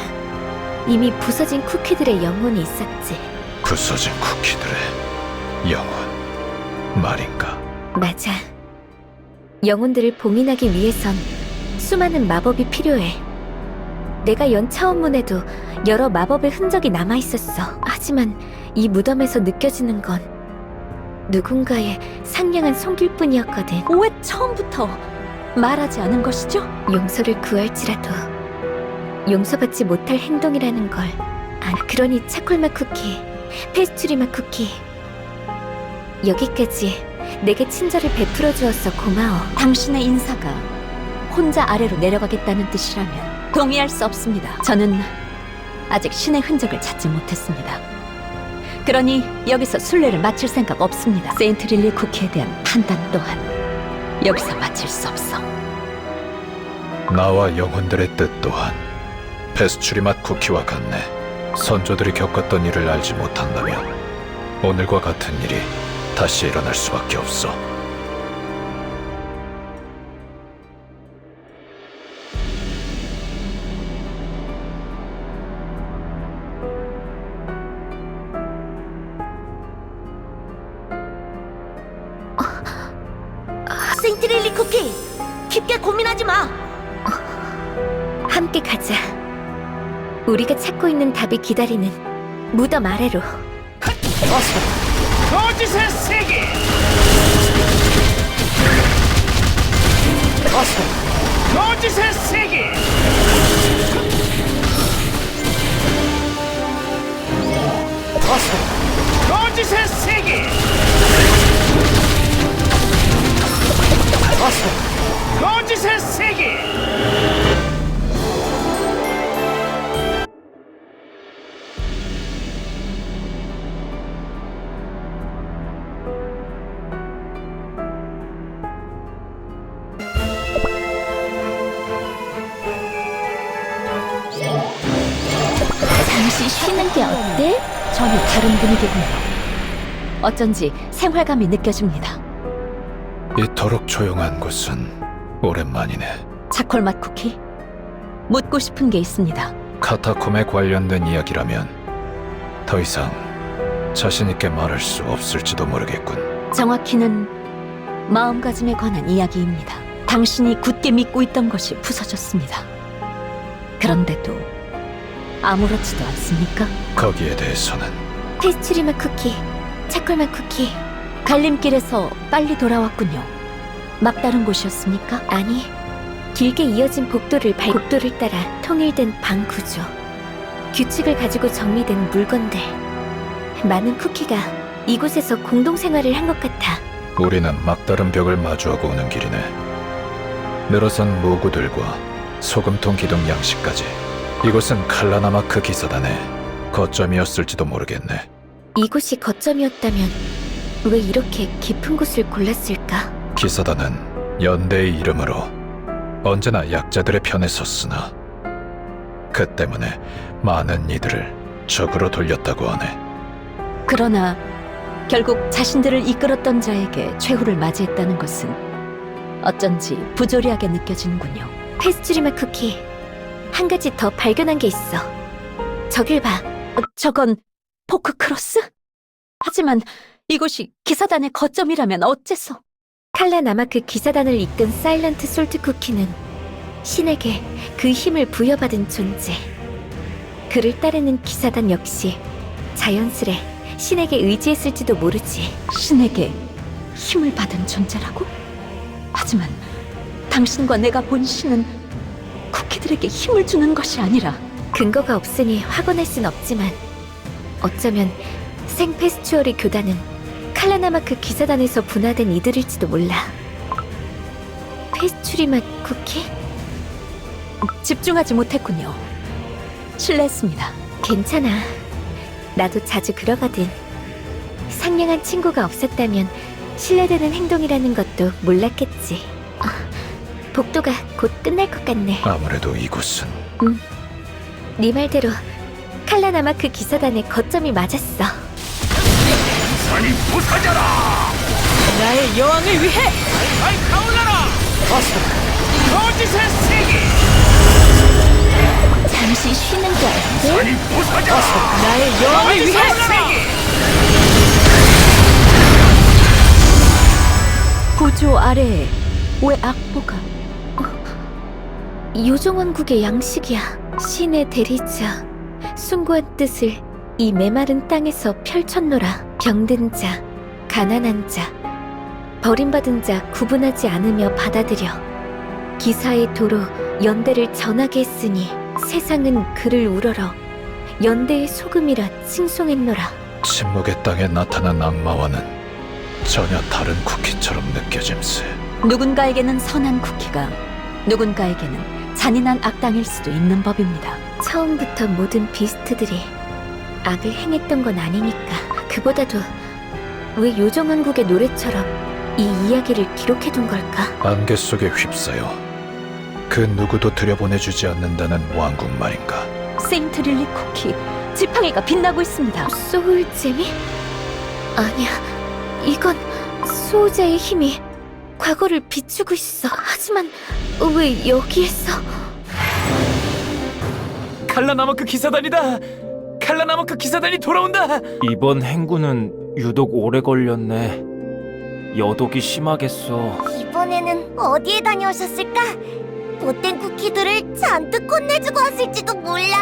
[SPEAKER 3] 이미 부서진 쿠키들의 영혼이 있었지.
[SPEAKER 8] 부서진 쿠키들의 영혼 말인가?
[SPEAKER 3] 맞아. 영혼들을 봉인하기 위해선 수많은 마법이 필요해. 내가 연 차원문에도 여러 마법의 흔적이 남아있었어. 하지만 이 무덤에서 느껴지는 건 누군가의 상냥한 손길 뿐이었거든.
[SPEAKER 6] 왜 처음부터 말하지 않은 것이죠?
[SPEAKER 3] 용서를 구할지라도 용서받지 못할 행동이라는 걸 알아. 그러니 차콜맛 쿠키, 페스츄리 맛 쿠키, 여기까지 내게 친절을 베풀어 주어서 고마워.
[SPEAKER 6] 당신의 인사가 혼자 아래로 내려가겠다는 뜻이라면 동의할 수 없습니다. 저는 아직 신의 흔적을 찾지 못했습니다. 그러니 여기서 순례를 마칠 생각 없습니다. 세인트 릴리 쿠키에 대한 판단 또한 여기서 마칠 수 없어.
[SPEAKER 8] 나와 영혼들의 뜻 또한 페스츄리 맛 쿠키와 같네. 선조들이 겪었던 일을 알지 못한다면 오늘과 같은 일이 다시 일어날 수밖에 없어.
[SPEAKER 7] 세인트릴리 쿠키, 깊게 고민하지 마.
[SPEAKER 3] 함께 가자. 우리가 찾고 있는 답이 기다리는 무덤 아래로.
[SPEAKER 9] 거짓의 세계. 거짓의 세계. 거짓의 세계. 거짓의 세계.
[SPEAKER 6] 잠시 쉬는 게 어때? 전혀 다른 분위기군요. 어쩐지 생활감이 느껴집니다.
[SPEAKER 8] 이토록 조용한 곳은 오랜만이네.
[SPEAKER 6] 차콜맛 쿠키? 묻고 싶은 게 있습니다.
[SPEAKER 8] 카타콤에 관련된 이야기라면 더 이상 자신 있게 말할 수 없을지도 모르겠군.
[SPEAKER 6] 정확히는 마음가짐에 관한 이야기입니다. 당신이 굳게 믿고 있던 것이 부서졌습니다. 그런데도 아무렇지도 않습니까?
[SPEAKER 8] 거기에 대해서는
[SPEAKER 3] 페스츄리맛 쿠키, 차콜맛 쿠키.
[SPEAKER 6] 갈림길에서 빨리 돌아왔군요. 막다른 곳이었습니까?
[SPEAKER 3] 아니, 길게 이어진 복도를 따라 통일된 방 구조. 규칙을 가지고 정리된 물건들. 많은 쿠키가 이곳에서 공동생활을 한 것 같아.
[SPEAKER 8] 우리는 막다른 벽을 마주하고 오는 길이네. 늘어선 모구들과 소금통 기둥 양식까지. 이곳은 칼라나마크 기사단의 거점이었을지도 모르겠네.
[SPEAKER 3] 이곳이 거점이었다면 왜 이렇게 깊은 곳을 골랐을까?
[SPEAKER 8] 기사단은 연대의 이름으로 언제나 약자들의 편에 섰으나 그 때문에 많은 이들을 적으로 돌렸다고 하네.
[SPEAKER 6] 그러나 결국 자신들을 이끌었던 자에게 최후를 맞이했다는 것은 어쩐지 부조리하게 느껴지는군요.
[SPEAKER 3] 페스츄리맛 쿠키, 한 가지 더 발견한 게 있어. 저길 봐.
[SPEAKER 6] 저건 포크크로스? 하지만 이곳이 기사단의 거점이라면 어째서?
[SPEAKER 3] 칼라나마크 기사단을 이끈 사일런트 솔트 쿠키는 신에게 그 힘을 부여받은 존재. 그를 따르는 기사단 역시 자연스레 신에게 의지했을지도 모르지.
[SPEAKER 6] 신에게 힘을 받은 존재라고? 하지만 당신과 내가 본 신은 쿠키들에게 힘을 주는 것이 아니라
[SPEAKER 3] 근거가 없으니 확언할 순 없지만 어쩌면 생페스츄어리 교단은 칼라나마크 기사단에서 분화된 이들일지도 몰라. 페스츄리맛 쿠키?
[SPEAKER 6] 집중하지 못했군요. 실례했습니다.
[SPEAKER 3] 괜찮아. 나도 자주 그러거든. 상냥한 친구가 없었다면 신뢰되는 행동이라는 것도 몰랐겠지. 복도가 곧 끝날 것 같네.
[SPEAKER 8] 아무래도 이곳은
[SPEAKER 3] 네 말대로 칼라나마크 기사단의 거점이 맞았어.
[SPEAKER 9] 산이 부서져라.
[SPEAKER 6] 나의 여왕을 위해!
[SPEAKER 9] 잘 가올라라. 거짓의 세계.
[SPEAKER 3] 잠시 쉬는 게 어때?
[SPEAKER 9] 산이 부서져라.
[SPEAKER 6] 나의 여왕을 위해! 구조 아래에 왜 악보가?
[SPEAKER 3] 요정왕국의 양식이야. 신의 대리자. 숭고한 뜻을 이 메마른 땅에서 펼쳤노라. 병든 자, 가난한 자, 버림받은 자 구분하지 않으며 받아들여 기사의 도로 연대를 전하게 했으니 세상은 그를 우러러 연대의 소금이라 칭송했노라.
[SPEAKER 8] 침묵의 땅에 나타난 악마와는 전혀 다른 쿠키처럼 느껴짐세.
[SPEAKER 6] 누군가에게는 선한 쿠키가 누군가에게는 잔인한 악당일 수도 있는 법입니다.
[SPEAKER 3] 처음부터 모든 비스트들이 악을 행했던 건 아니니까. 그보다도 왜 요정왕국의 노래처럼 이 이야기를 기록해둔 걸까?
[SPEAKER 8] 안개 속에 휩싸여 그 누구도 들여보내주지 않는다는 왕국 말인가.
[SPEAKER 6] 세인트릴리 쿠키, 지팡이가 빛나고 있습니다.
[SPEAKER 3] 소울잼이? 아니야, 이건 수호자의 힘이 과거를 비추고 있어. 하지만 왜 여기에서?
[SPEAKER 10] 칼라나마크 기사단이다! 칼라나마크 기사단이 돌아온다!
[SPEAKER 11] 이번 행군은 유독 오래 걸렸네.
[SPEAKER 10] 여독이 심하겠어.
[SPEAKER 7] 이번에는 어디에 다녀오셨을까? 못된 쿠키들을 잔뜩 혼내주고 왔을지도 몰라.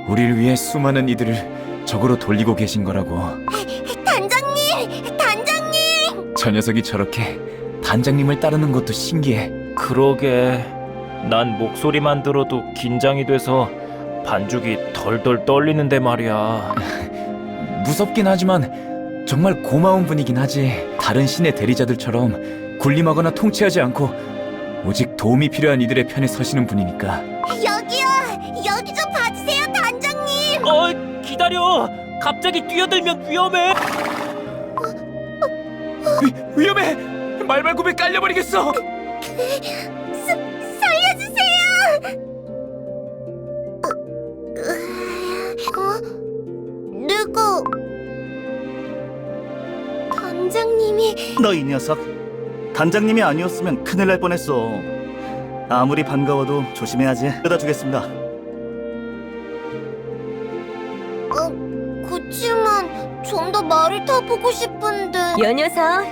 [SPEAKER 10] 우릴 위해 수많은 이들을 적으로 돌리고 계신 거라고.
[SPEAKER 7] 단장님! 단장님!
[SPEAKER 10] 저 녀석이 저렇게 단장님을 따르는 것도 신기해. 그러게. 난 목소리만 들어도 긴장이 돼서 반죽이 덜덜 떨리는데 말이야. 무섭긴 하지만 정말 고마운 분이긴 하지. 다른 신의 대리자들처럼 군림하거나 통치하지 않고 오직 도움이 필요한 이들의 편에 서시는 분이니까.
[SPEAKER 7] 여기요! 여기 좀 봐주세요, 단장님!
[SPEAKER 10] 기다려. 갑자기 뛰어들면 위험해. 위험해. 말발굽에 깔려버리겠어.
[SPEAKER 7] 살려주세요! 누구? 단장님이...
[SPEAKER 11] 너 이 녀석, 단장님이 아니었으면 큰일 날 뻔했어. 아무리 반가워도 조심해야지. 뜯어주겠습니다.
[SPEAKER 7] 그치만 좀 더 말을 타보고 싶은데...
[SPEAKER 6] 여 녀석,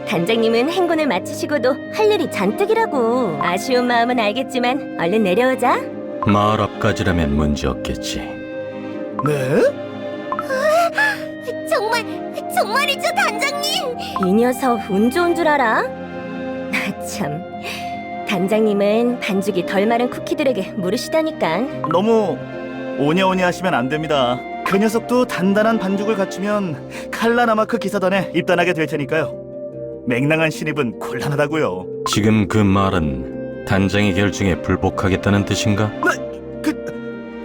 [SPEAKER 6] 단장님은 행군을 마치시고도 할 일이 잔뜩이라고. 아쉬운 마음은 알겠지만 얼른 내려오자.
[SPEAKER 4] 마을 앞까지라면 문제 없겠지.
[SPEAKER 11] 네?
[SPEAKER 7] 정말이죠, 단장님?
[SPEAKER 6] 이 녀석 운 좋은 줄 알아? 참, 단장님은 반죽이 덜 마른 쿠키들에게 물으시다니까.
[SPEAKER 11] 너무 오냐오냐 하시면 안 됩니다. 그 녀석도 단단한 반죽을 갖추면 칼라나마크 기사단에 입단하게 될 테니까요. 맹랑한 신입은 곤란하다고요.
[SPEAKER 4] 지금 그 말은 단장의 결정에 불복하겠다는 뜻인가?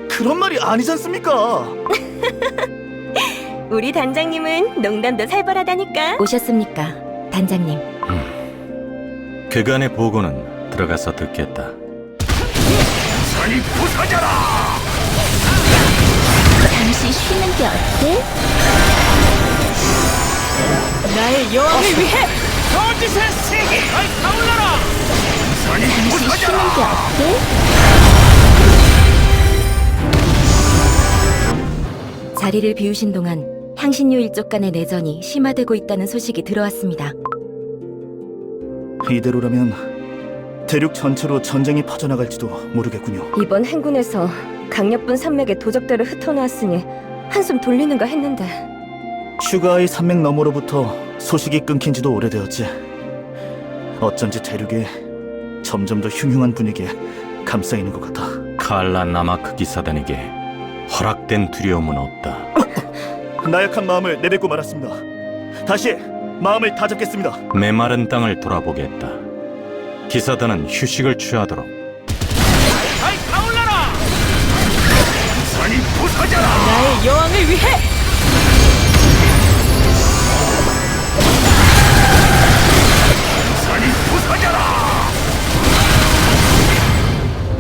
[SPEAKER 11] 그런 말이 아니지 않습니까?
[SPEAKER 6] 우리 단장님은 농담도 살벌하다니까. 오셨습니까, 단장님?
[SPEAKER 4] 그간의 보고는 들어가서 듣겠다.
[SPEAKER 9] 산이 부서져라!
[SPEAKER 6] 잠시 쉬는 게 어때?
[SPEAKER 9] 나의 여왕을 위해! 거짓의 세계! 타올라라! 산이
[SPEAKER 6] 쉬는
[SPEAKER 9] 부서져라!
[SPEAKER 6] 게 어때? 자리를 비우신 동안 향신료 일족 간의 내전이 심화되고 있다는 소식이 들어왔습니다.
[SPEAKER 11] 이대로라면 대륙 전체로 전쟁이 퍼져나갈지도 모르겠군요.
[SPEAKER 6] 이번 행군에서 강력분 산맥의 도적들을 흩어놓았으니 한숨 돌리는가 했는데
[SPEAKER 11] 슈가의 산맥 너머로부터 소식이 끊긴 지도 오래되었지. 어쩐지 대륙에 점점 더 흉흉한 분위기에 감싸이는 것 같아.
[SPEAKER 4] 칼라나마크 기사단에게 허락된 두려움은 없다.
[SPEAKER 11] 나약한 마음을 내뱉고 말았습니다. 다시 마음을 다잡겠습니다.
[SPEAKER 4] 메마른 땅을 돌아보겠다. 기사단은 휴식을 취하도록.
[SPEAKER 9] 타올라라! 산이 부서져라!
[SPEAKER 6] 나의 여왕을 위해!
[SPEAKER 9] 산이 부서져라!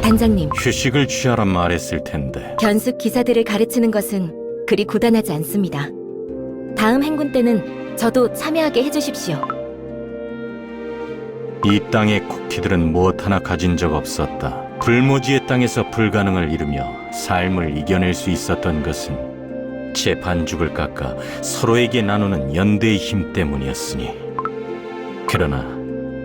[SPEAKER 6] 단장님,
[SPEAKER 4] 휴식을 취하란 말했을 텐데.
[SPEAKER 6] 견습 기사들을 가르치는 것은 그리 고단하지 않습니다. 다음 행군 때는 저도 참여하게 해주십시오.
[SPEAKER 4] 이 땅의 쿠키들은 무엇 하나 가진 적 없었다. 불모지의 땅에서 불가능을 이루며 삶을 이겨낼 수 있었던 것은 제 반죽을 깎아 서로에게 나누는 연대의 힘 때문이었으니. 그러나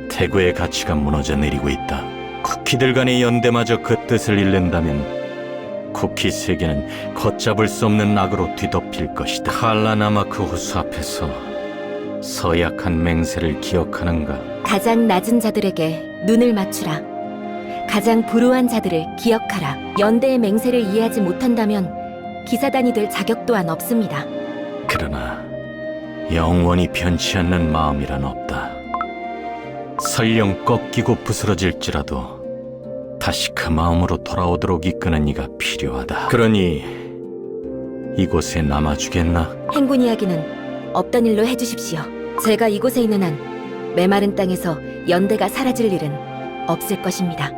[SPEAKER 4] 태고의 가치가 무너져 내리고 있다. 쿠키들 간의 연대마저 그 뜻을 잃는다면 쿠키 세계는 걷잡을 수 없는 악으로 뒤덮일 것이다. 칼라나마크 호수 앞에서 서약한 맹세를 기억하는가?
[SPEAKER 6] 가장 낮은 자들에게 눈을 맞추라. 가장 불우한 자들을 기억하라. 연대의 맹세를 이해하지 못한다면 기사단이 될 자격 또한 없습니다.
[SPEAKER 4] 그러나 영원히 변치 않는 마음이란 없다. 설령 꺾이고 부스러질지라도 다시 그 마음으로 돌아오도록 이끄는 이가 필요하다. 그러니 이곳에 남아주겠나?
[SPEAKER 6] 행군 이야기는 없던 일로 해주십시오. 제가 이곳에 있는 한 메마른 땅에서 연대가 사라질 일은 없을 것입니다.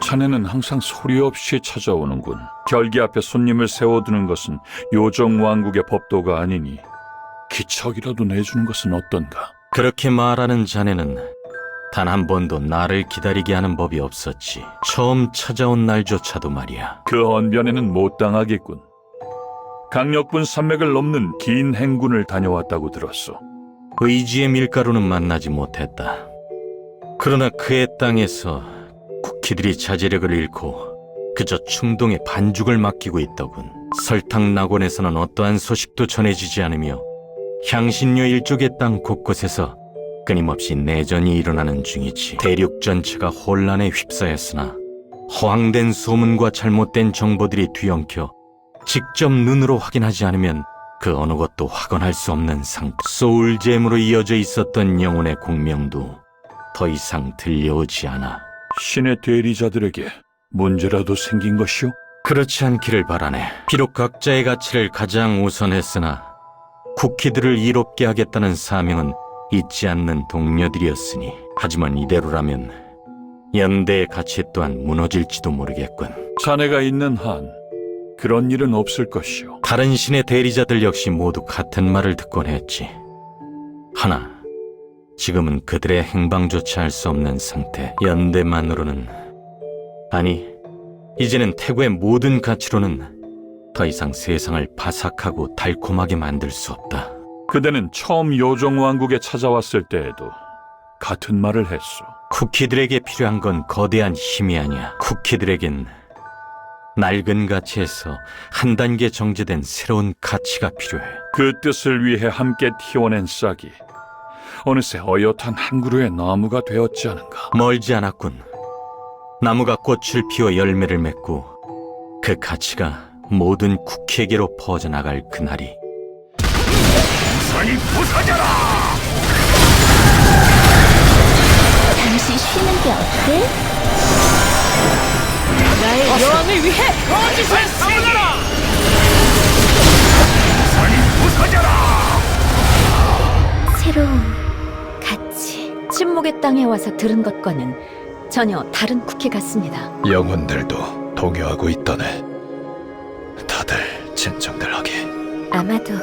[SPEAKER 1] 자네는 항상 소리 없이 찾아오는군. 결기 앞에 손님을 세워두는 것은 요정 왕국의 법도가 아니니 기척이라도 내주는 것은 어떤가?
[SPEAKER 4] 그렇게 말하는 자네는 단 한 번도 나를 기다리게 하는 법이 없었지. 처음 찾아온 날조차도 말이야.
[SPEAKER 1] 그 언변에는 못 당하겠군. 강력분 산맥을 넘는 긴 행군을 다녀왔다고 들었소.
[SPEAKER 4] 의지의 밀가루는 만나지 못했다. 그러나 그의 땅에서 쿠키들이 자제력을 잃고 그저 충동에 반죽을 맡기고 있더군. 설탕 낙원에서는 어떠한 소식도 전해지지 않으며 향신료 일족의 땅 곳곳에서 끊임없이 내전이 일어나는 중이지. 대륙 전체가 혼란에 휩싸였으나 허황된 소문과 잘못된 정보들이 뒤엉켜 직접 눈으로 확인하지 않으면 그 어느 것도 확언할 수 없는 상태. 소울잼으로 이어져 있었던 영혼의 공명도 더 이상 들려오지 않아.
[SPEAKER 1] 신의 대리자들에게 문제라도 생긴 것이오?
[SPEAKER 4] 그렇지 않기를 바라네. 비록 각자의 가치를 가장 우선했으나 쿠키들을 이롭게 하겠다는 사명은 잊지 않는 동료들이었으니. 하지만 이대로라면 연대의 가치 또한 무너질지도 모르겠군.
[SPEAKER 1] 자네가 있는 한 그런 일은 없을 것이오.
[SPEAKER 4] 다른 신의 대리자들 역시 모두 같은 말을 듣곤 했지. 하나, 지금은 그들의 행방조차 알 수 없는 상태. 연대만으로는, 아니, 이제는 태고의 모든 가치로는 더 이상 세상을 바삭하고 달콤하게 만들 수 없다.
[SPEAKER 1] 그대는 처음 요정왕국에 찾아왔을 때에도 같은 말을 했소.
[SPEAKER 4] 쿠키들에게 필요한 건 거대한 힘이 아니야. 쿠키들에겐 낡은 가치에서 한 단계 정제된 새로운 가치가 필요해.
[SPEAKER 1] 그 뜻을 위해 함께 튀어낸 싹이 어느새 어엿한 한 그루의 나무가 되었지 않은가.
[SPEAKER 4] 멀지 않았군. 나무가 꽃을 피워 열매를 맺고 그 가치가 모든 쿠키에게로 퍼져나갈 그날이.
[SPEAKER 9] 산이 부서져라!
[SPEAKER 7] 잠시 쉬는 게 어때?
[SPEAKER 6] 나의 여왕을 위해
[SPEAKER 9] 거짓을 세워라! 산이 부서져라!
[SPEAKER 3] 새로운 가치.
[SPEAKER 6] 침묵의 땅에 와서 들은 것과는 전혀 다른 쿠키 같습니다.
[SPEAKER 8] 영혼들도 동요하고 있다네. 다들 진정들 하게.
[SPEAKER 3] 아마도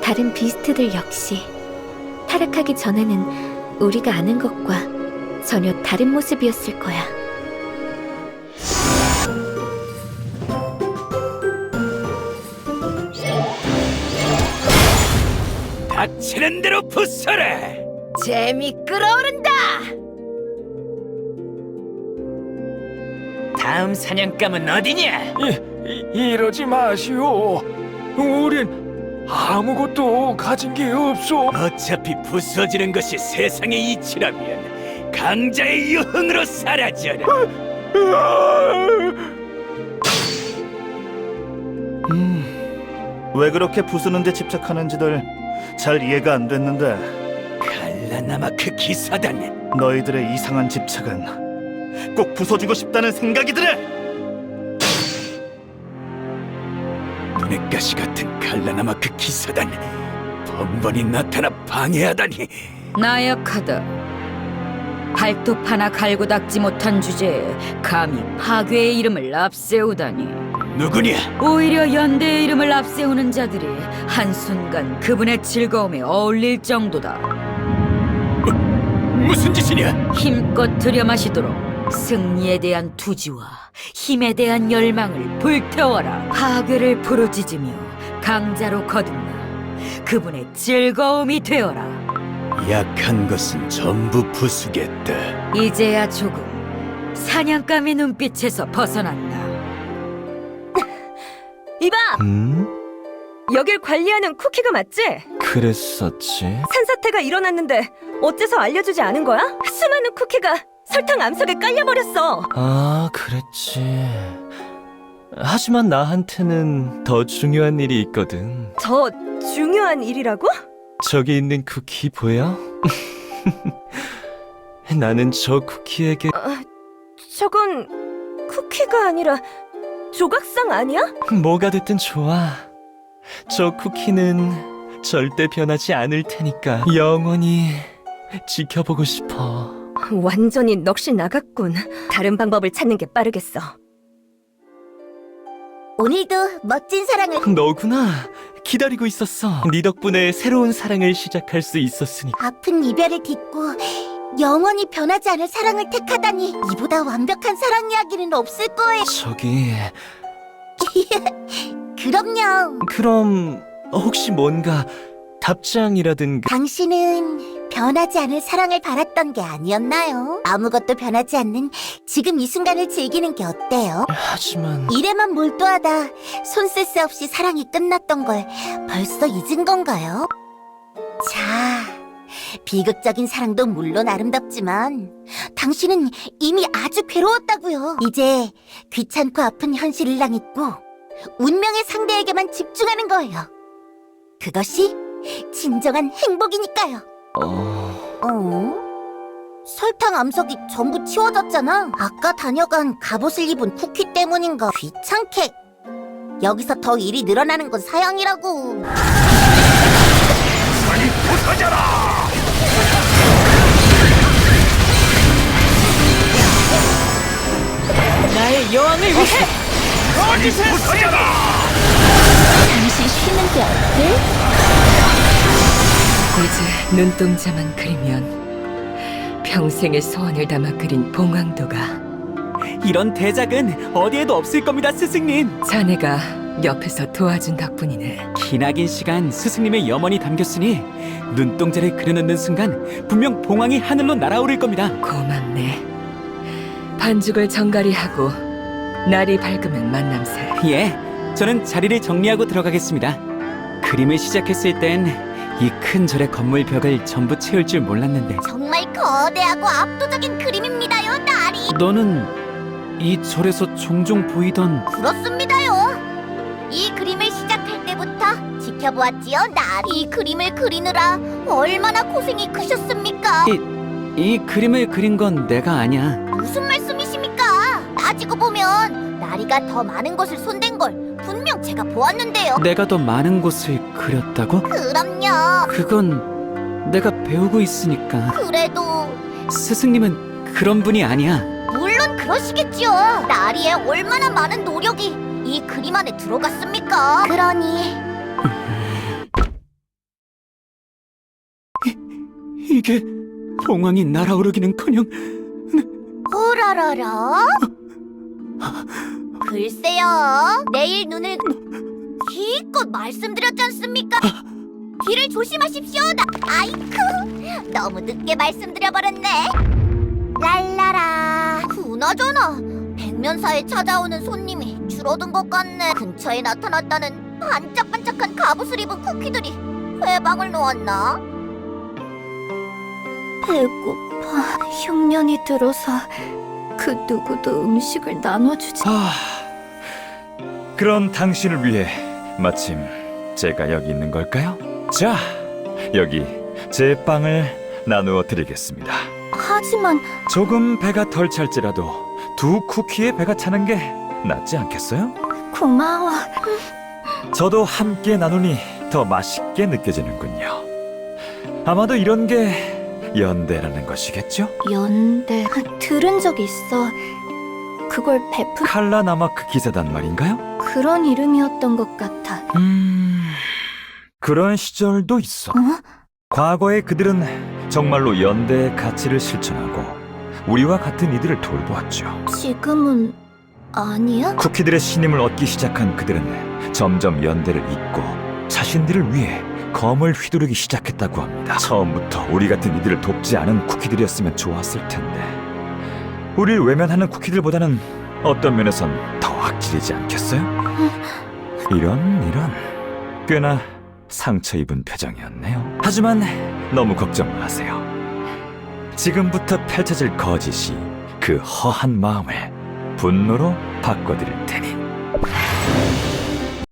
[SPEAKER 3] 다른 비스트들 역시 타락하기 전에는 우리가 아는 것과 전혀 다른 모습이었을 거야.
[SPEAKER 9] 닥치는 대로 부숴라!
[SPEAKER 6] 재미 끌어오른다!
[SPEAKER 9] 다음 사냥감은 어디냐?
[SPEAKER 10] 이러지 마시오. 우린 아무것도 가진 게 없소.
[SPEAKER 9] 어차피 부서지는 것이 세상의 이치라면 강자의 유흥으로 사라져라.
[SPEAKER 11] 왜 그렇게 부수는데 집착하는지들 잘 이해가 안 됐는데
[SPEAKER 9] 칼라나마크 기사단,
[SPEAKER 11] 너희들의 이상한 집착은 꼭 부숴주고 싶다는 생각이 드네!
[SPEAKER 9] 눈의 가시 같은 칼라나마크 기사단, 번번이 나타나 방해하다니.
[SPEAKER 6] 나약하다. 발톱 하나 갈고 닦지 못한 주제에 감히 파괴의 이름을 앞세우다니.
[SPEAKER 9] 누구냐?
[SPEAKER 6] 오히려 연대의 이름을 앞세우는 자들이 한순간 그분의 즐거움에 어울릴 정도다.
[SPEAKER 9] 무슨 짓이냐?
[SPEAKER 6] 힘껏 들여마시도록 승리에 대한 투지와 힘에 대한 열망을 불태워라. 파괴를 부르짖으며 강자로 거듭나 그분의 즐거움이 되어라.
[SPEAKER 9] 약한 것은 전부 부수겠다.
[SPEAKER 6] 이제야 조금 사냥감의 눈빛에서 벗어났나.
[SPEAKER 12] 이봐!
[SPEAKER 5] 음?
[SPEAKER 12] 여길 관리하는 쿠키가 맞지?
[SPEAKER 5] 그랬었지.
[SPEAKER 12] 산사태가 일어났는데 어째서 알려주지 않은 거야? 수많은 쿠키가 설탕 암석에 깔려버렸어.
[SPEAKER 5] 아, 그랬지. 하지만 나한테는 더 중요한 일이 있거든.
[SPEAKER 12] 더 중요한 일이라고?
[SPEAKER 5] 저기 있는 쿠키 보여? 나는 저 쿠키에게
[SPEAKER 12] 저건 쿠키가 아니라 조각상 아니야?
[SPEAKER 5] 뭐가 됐든 좋아. 저 쿠키는 절대 변하지 않을 테니까 영원히 지켜보고 싶어.
[SPEAKER 12] 완전히 넋이 나갔군. 다른 방법을 찾는 게 빠르겠어.
[SPEAKER 7] 오늘도 멋진 사랑을.
[SPEAKER 5] 너구나. 기다리고 있었어. 네 덕분에 새로운 사랑을 시작할 수 있었으니까.
[SPEAKER 7] 아픈 이별을 딛고 영원히 변하지 않을 사랑을 택하다니, 이보다 완벽한 사랑 이야기는 없을 거예요.
[SPEAKER 5] 저기
[SPEAKER 7] 그럼요.
[SPEAKER 5] 그럼 혹시 뭔가 답장이라든가
[SPEAKER 7] 당신은 변하지 않을 사랑을 바랐던 게 아니었나요? 아무것도 변하지 않는 지금 이 순간을 즐기는 게 어때요?
[SPEAKER 5] 하지만
[SPEAKER 7] 일에만 몰두하다 손 쓸 새 없이 사랑이 끝났던 걸 벌써 잊은 건가요? 자, 비극적인 사랑도 물론 아름답지만 당신은 이미 아주 괴로웠다고요. 이제 귀찮고 아픈 현실을 랑있고 운명의 상대에게만 집중하는 거예요. 그것이 진정한 행복이니까요. 설탕 암석이 전부 치워졌잖아. 아까 다녀간 갑옷을 입은 쿠키 때문인가. 귀찮게. 여기서 더 일이 늘어나는 건 사양이라고.
[SPEAKER 9] 빨리 부서져라!
[SPEAKER 6] 나의 여왕을 위해
[SPEAKER 9] 빨리 부서져라!
[SPEAKER 3] 잠시 쉬는 게 어때?
[SPEAKER 6] 이제 눈동자만 그리면 평생의 소원을 담아 그린 봉황도가
[SPEAKER 5] 이런 대작은 어디에도 없을 겁니다, 스승님.
[SPEAKER 6] 자네가 옆에서 도와준 덕분이네.
[SPEAKER 5] 기나긴 시간 스승님의 염원이 담겼으니 눈동자를 그려놓는 순간 분명 봉황이 하늘로 날아오를 겁니다.
[SPEAKER 6] 고맙네. 반죽을 정갈히 하고 날이 밝으면 만남세.
[SPEAKER 5] 예, 저는 자리를 정리하고 들어가겠습니다. 그림을 시작했을 땐 이 큰 절의 건물 벽을 전부 채울 줄 몰랐는데
[SPEAKER 7] 정말 거대하고 압도적인 그림입니다요, 나리.
[SPEAKER 5] 너는 이 절에서 종종 보이던
[SPEAKER 7] 그렇습니다요. 이 그림을 시작할 때부터 지켜보았지요, 나리. 이 그림을 그리느라 얼마나 고생이 크셨습니까?
[SPEAKER 5] 이 그림을 그린 건 내가 아니야.
[SPEAKER 7] 무슨 말씀이십니까? 따지고 보면 나리가 더 많은 것을 손댄 걸 분명 제가 보았는데요.
[SPEAKER 5] 내가 더 많은 곳을 그렸다고?
[SPEAKER 7] 그럼요.
[SPEAKER 5] 그건 내가 배우고 있으니까.
[SPEAKER 7] 그래도
[SPEAKER 5] 스승님은 그런 분이 아니야.
[SPEAKER 7] 물론 그러시겠지요. 나리의 얼마나 많은 노력이 이 그림 안에 들어갔습니까? 그러니
[SPEAKER 5] 이게 봉황이 날아오르기는커녕
[SPEAKER 7] 오라라라. 글쎄요. 내일 눈을 기껏 말씀드렸지 않습니까? 귀를 조심하십시오. 아이쿠, 너무 늦게 말씀드려버렸네. 랄라라. 그나저나 백면사에 찾아오는 손님이 줄어든 것 같네. 근처에 나타났다는 반짝반짝한 갑옷을 입은 쿠키들이 회방을 놓았나?
[SPEAKER 3] 배고파. 흉년이 들어서 그 누구도 음식을 나눠주지.
[SPEAKER 1] 그런 당신을 위해 마침 제가 여기 있는 걸까요? 자, 여기 제 빵을 나누어 드리겠습니다.
[SPEAKER 3] 하지만
[SPEAKER 1] 조금 배가 덜 찰지라도 두 쿠키에 배가 차는 게 낫지 않겠어요?
[SPEAKER 3] 고마워.
[SPEAKER 1] 저도 함께 나누니 더 맛있게 느껴지는군요. 아마도 이런 게 연대라는 것이겠죠?
[SPEAKER 3] 연대 들은 적 있어. 그걸 베푼
[SPEAKER 1] 칼라나마크 기사단 말인가요?
[SPEAKER 3] 그런 이름이었던 것 같아.
[SPEAKER 1] 그런 시절도 있어. 과거의 그들은 정말로 연대의 가치를 실천하고 우리와 같은 이들을 돌보았죠.
[SPEAKER 3] 지금은 아니야?
[SPEAKER 1] 쿠키들의 신임을 얻기 시작한 그들은 점점 연대를 잊고 자신들을 위해 검을 휘두르기 시작했다고 합니다. 처음부터 우리 같은 이들을 돕지 않은 쿠키들이었으면 좋았을 텐데 우리를 외면하는 쿠키들보다는 어떤 면에선 더 악질이지 않겠어요? 이런 꽤나 상처 입은 표정이었네요. 하지만 너무 걱정 마세요. 지금부터 펼쳐질 거짓이 그 허한 마음을 분노로 바꿔드릴 테니